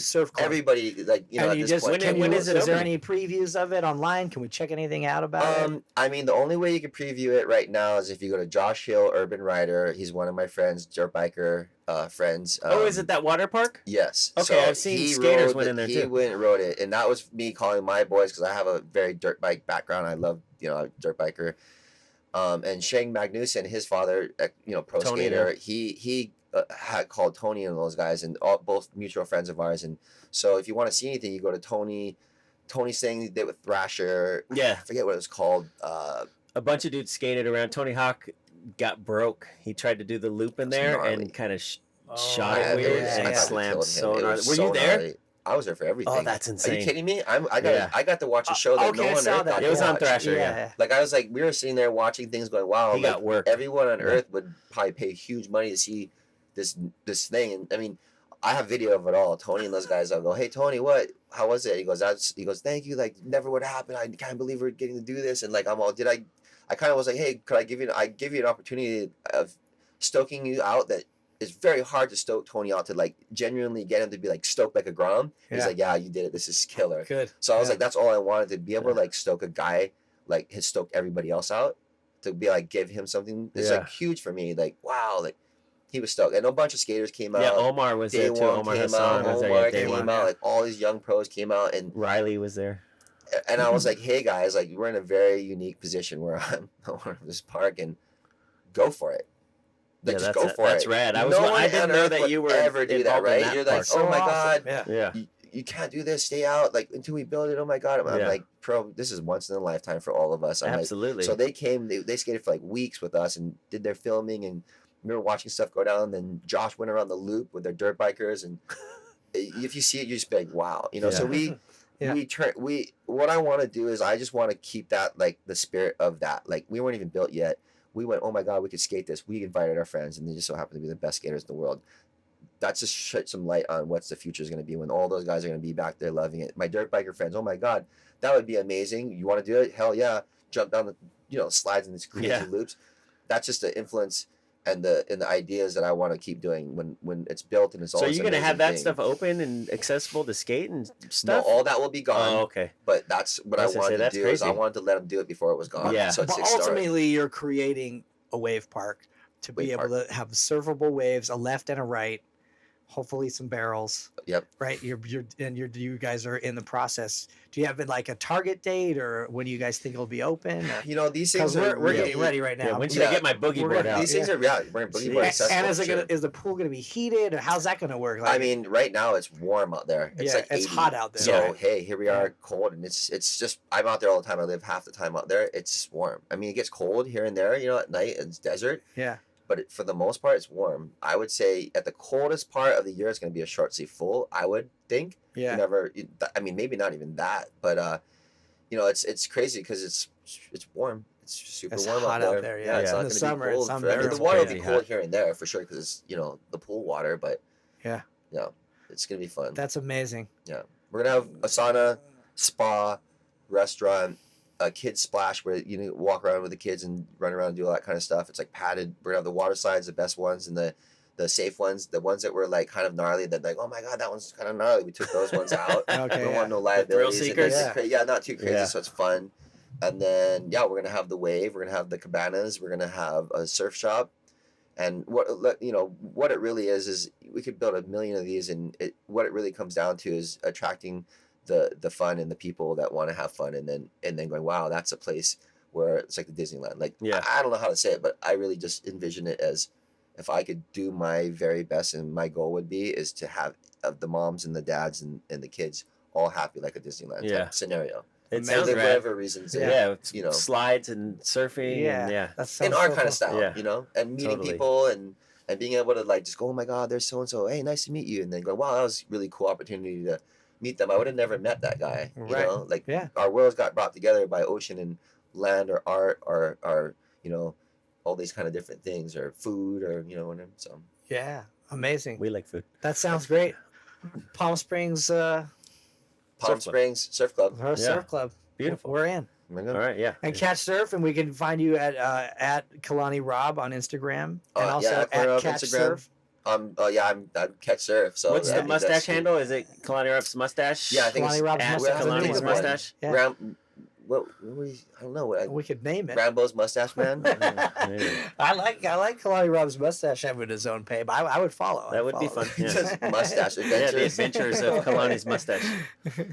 S1: Surf Club.
S3: Everybody at this point.
S1: When is it? Is there any previews of it online? Can we check anything out about it?
S3: I mean, the only way you can preview it right now is if you go to Josh Hill, Urban Rider. He's one of my friends, dirt biker friends.
S2: Is it that water park?
S3: Yes.
S2: Okay, so I've seen skaters went in there too.
S3: He went and rode it, and that was me calling my boys because I have a very dirt bike background. I love dirt biker. And Shane Magnuson, his father, pro
S2: Tony
S3: skater, he had called Tony and those guys, and both mutual friends of ours. And so if you want to see anything, you go to Tony. Tony's thing he did with Thrasher.
S2: Yeah,
S3: I forget what it was called.
S2: A bunch of dudes skated around. Tony Hawk got broke. He tried to do the loop in there and kind of shot it weird and slammed so gnarly. Were you there?
S3: Gnarly. I was there for everything.
S2: Oh, that's insane!
S3: Are you kidding me? I got to watch a show that no one on earth got.
S2: It was on Thrasher. Yeah.
S3: Like I was like, we were sitting there watching things, going, "Wow!"
S2: He got work.
S3: Everyone on earth would probably pay huge money to see this thing. And I mean, I have video of it all. Tony and those guys. I'll go, "Hey, Tony, what? How was it?" He goes, "Thank you. Like, never would happen. I can't believe we're getting to do this." And like, I kind of was like, "Hey, could I give you an opportunity of stoking you out that." It's very hard to stoke Tony out to like genuinely get him to be like stoked like a Grom. He's like, yeah, you did it. This is killer.
S1: Good.
S3: So I was like, that's all I wanted to be able to like stoke a guy, like his stoke everybody else out to be like, give him something. It's like huge for me. Like, wow. Like he was stoked. And a bunch of skaters came out.
S2: Yeah. Omar was there too. Omar Hassan was there.
S3: Omar came out. Like all these young pros came out, and
S2: Riley was there.
S3: And I was like, hey guys, like we're in a very unique position where I'm owner of this park, and go for it. Like, just go for it.
S2: That's rad. I didn't know that you were
S3: ever do that, right? You're like, oh my god,
S2: yeah.
S3: You can't do this. Stay out, like until we build it. Oh my god, I'm like, bro, this is once in a lifetime for all of us.
S2: Absolutely.
S3: So they came, they skated for like weeks with us and did their filming, and we were watching stuff go down. Then Josh went around the loop with their dirt bikers, and if you see it, you just be like, wow, So what I want to do is I just want to keep that like the spirit of that. Like we weren't even built yet. We went, oh my god, we could skate this. We invited our friends, and they just so happen to be the best skaters in the world. That's just shed some light on what's the future is going to be when all those guys are going to be back there loving it. My dirt biker friends, oh my god, that would be amazing. You want to do it? Hell yeah! Jump down the slides and these crazy loops. That's just the influence and the ideas that I want to keep doing when it's built and it's all.
S2: So you're gonna have that stuff open and accessible to skate and stuff.
S3: No, all that will be gone.
S2: Oh, okay.
S3: But that's what I wanted to do. Crazy. Is I wanted to let them do it before it was gone.
S1: Yeah. So but ultimately, you're creating a wave park to be able to have surfable waves, a left and a right, hopefully some barrels.
S3: Yep.
S1: Right. You guys are in the process. Do you have like a target date, or when you guys think it'll be open?
S3: These things
S1: we're getting ready right now.
S2: Yeah, when should I get my boogie board out?
S3: These things are we're boogie board accessible.
S1: And is the pool gonna be heated, or how's that gonna work?
S3: Like, I mean, right now it's warm out there. It's like 80.
S1: It's hot out there.
S3: So hey, here we are, cold, and it's just I'm out there all the time. I live half the time out there. It's warm. I mean, it gets cold here and there. At night it's desert.
S1: Yeah.
S3: But for the most part, it's warm. I would say at the coldest part of the year, it's going to be a short sleeve full. I would think.
S1: Yeah.
S3: I mean, maybe not even that, but it's crazy because it's warm. It's super warm
S1: hot
S3: out there.
S1: Yeah.
S3: It's not
S1: in the summer.
S3: Be cold. The water will be cold here and there for sure because it's the pool water. But
S1: yeah,
S3: it's going to be fun.
S1: That's amazing.
S3: Yeah, we're gonna have a sauna, spa, restaurant. A kids splash where you walk around with the kids and run around and do all that kind of stuff. It's like padded. We're gonna have the water slides, the best ones, and the safe ones, the ones that were like kind of gnarly. That like, oh my god, that one's kind of gnarly. We took those ones out.
S1: Okay,
S3: we don't want no liabilities.
S2: Thrill seekers.
S3: Not too crazy, so it's fun. And then we're gonna have the wave. We're gonna have the cabanas. We're gonna have a surf shop, And what it really is we could build 1 million of these, and what it really comes down to is attracting the fun and the people that want to have fun, and then going, wow, that's a place where it's like the Disneyland. Like, I don't know how to say it, but I really just envision it as, if I could do my very best, and my goal would be is to have the moms and the dads and the kids all happy, like a Disneyland type scenario.
S2: It sounds
S3: for whatever reasons.
S2: Slides and surfing.
S1: That
S3: in our kind
S1: cool.
S3: of style, and meeting people and being able to like just go, oh my God, there's so and so. Hey, nice to meet you, and then go, wow, that was a really cool opportunity to meet them. I would have never met that guy. Our worlds got brought together by ocean and land, or art, or all these kind of different things, or food, or whatever. So
S1: amazing.
S2: We like food.
S1: That sounds great. Palm Springs.
S3: Springs Surf Club.
S1: Surf Club.
S2: Beautiful.
S1: We're in.
S2: All right,
S1: And Catch Surf, and we can find you at Kalani Robb on Instagram, and also at Catch
S3: Instagram.
S1: Surf.
S3: I'm Catch Surf. So
S2: what's the mustache handle? Is it Kalani Robb's mustache?
S3: Yeah, I think
S1: Kalani
S3: it's
S1: Robb's
S2: Kalani's mustache.
S1: Yeah.
S3: I don't know.
S1: We could name it.
S3: Rambo's Mustache Man.
S1: I like Kalani Robb's mustache having his own page. I would follow.
S2: That would be fun. Yeah.
S3: Just mustache adventures.
S2: The adventures of Kalani's mustache.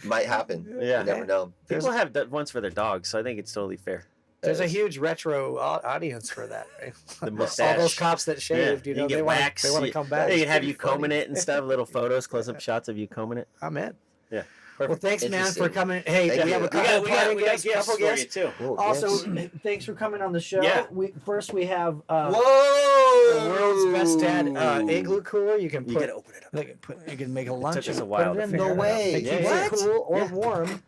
S3: Might happen.
S2: Yeah.
S3: You never know.
S2: People have ones for their dogs, so I think it's totally fair.
S1: There's a huge retro audience for that. Right?
S2: The mustache.
S1: All those cops that shaved,
S2: you
S1: they want to come back.
S2: They can have you combing it and stuff. Little photos, close-up shots of you combing it.
S1: I'm in.
S2: Yeah.
S1: Perfect. Well, thanks, man, for coming. Hey, we have a couple guests for you too. Also, thanks for coming on the show.
S2: Yeah.
S1: We have
S3: whoa,
S1: the world's best dad igloo cooler. You can
S2: gotta open it up.
S1: You can make a lunch.
S2: It took us a while to figure
S3: No way.
S1: It keeps it cool or warm.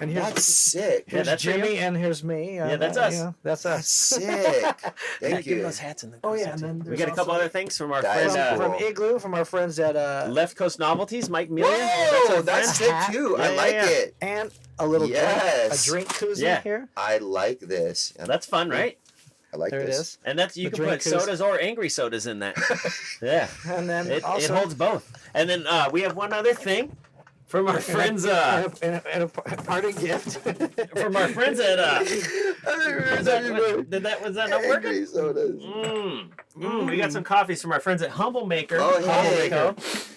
S1: And
S3: that's sick.
S1: Here's
S2: that's
S1: Jimmy, and here's me.
S2: That's us.
S1: That's us.
S3: That's sick. Thank you.
S2: Give those hats in the
S1: and then
S2: we got a couple other things from our friends
S1: from Igloo, from our friends at
S2: Left Coast Novelties, Mike Miller.
S3: Whoa, that's sick too. I like it.
S1: And a little drink koozie here.
S3: I like this.
S2: That's fun, right?
S3: I like
S1: this.
S3: It is.
S2: And that's you can put sodas or angry sodas in that. Yeah.
S1: And then
S2: it holds both. And then we have one other thing. From our friends,
S1: and a parting gift
S2: from our friends at was that not working? We got some coffees from our friends at Humble Maker.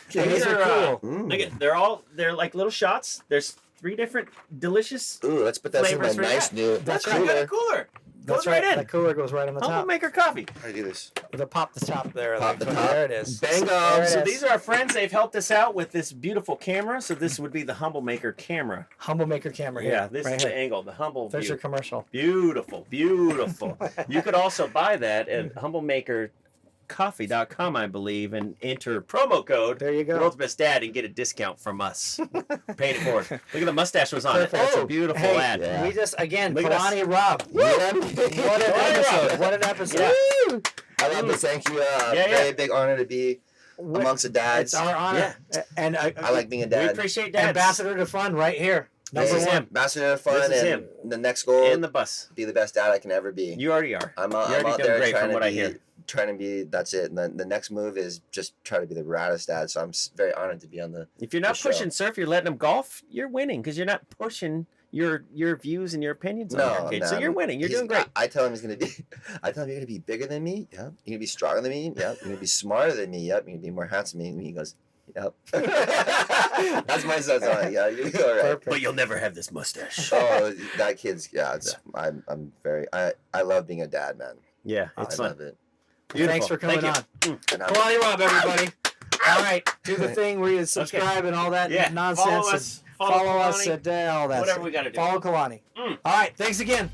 S2: These are cool. They're like little shots. There's 3 different delicious.
S3: Ooh, let's put that in my nice new.
S2: That's right. Got a cooler.
S1: That's right. In. The cooler goes right on the top.
S2: Humble Maker coffee.
S3: How do you do this?
S1: Pop the top there.
S3: Pop the top.
S1: There it is.
S3: Bingo.
S2: So these are our friends. They've helped us out with this beautiful camera. So this would be the Humble Maker camera.
S1: Humble Maker camera here.
S2: Yeah, this is the angle. The Humble
S1: There's your commercial.
S2: Beautiful. Beautiful. You could also buy that at HumbleMakerCoffee.com, I believe, and enter promo code
S1: there you go.
S2: World's Best Dad and get a discount from us. Pay it forward. Look at the mustache was on
S1: Perfect.
S2: it. That's a beautiful ad.
S1: Yeah. We just
S2: Look
S1: Kalani Robb. What an episode. What an episode.
S3: Yeah. I love this. Thank you. Very big honor to be amongst the dads.
S1: It's our honor.
S3: Yeah.
S1: And
S3: I like being a dad.
S2: We appreciate dads.
S1: Ambassador to Fun right here.
S3: Number 1. Ambassador to Fun.
S2: This is him.
S3: The next goal.
S2: In the bus.
S3: Be the best dad I can ever be.
S2: You already are.
S3: I'm out there trying to be, that's it. And then the next move is just try to be the raddest dad. So I'm very honored to be on the
S2: If you're not pushing surf, you're letting them golf, you're winning because you're not pushing your views and your opinions on your kids. So you're winning. You're doing great.
S3: I tell him you're going to be bigger than me. Yeah. You're going to be stronger than me. Yeah. You're going to be smarter than me. Yep. You're going to be more handsome than me. He goes, yep. That's my son's on it. Yeah. You're all right.
S2: Perfect. But you'll never have this mustache.
S3: Oh, that kid's, I'm very, I love being a dad, man.
S2: Yeah. It's fun.
S3: Love it.
S1: Beautiful. Thanks for coming on. Kalani Robb, everybody. All right, do the thing where you subscribe and all that nonsense.
S2: Follow us
S1: at all that.
S2: Whatever we got to do.
S1: Follow Kalani. All right, thanks again.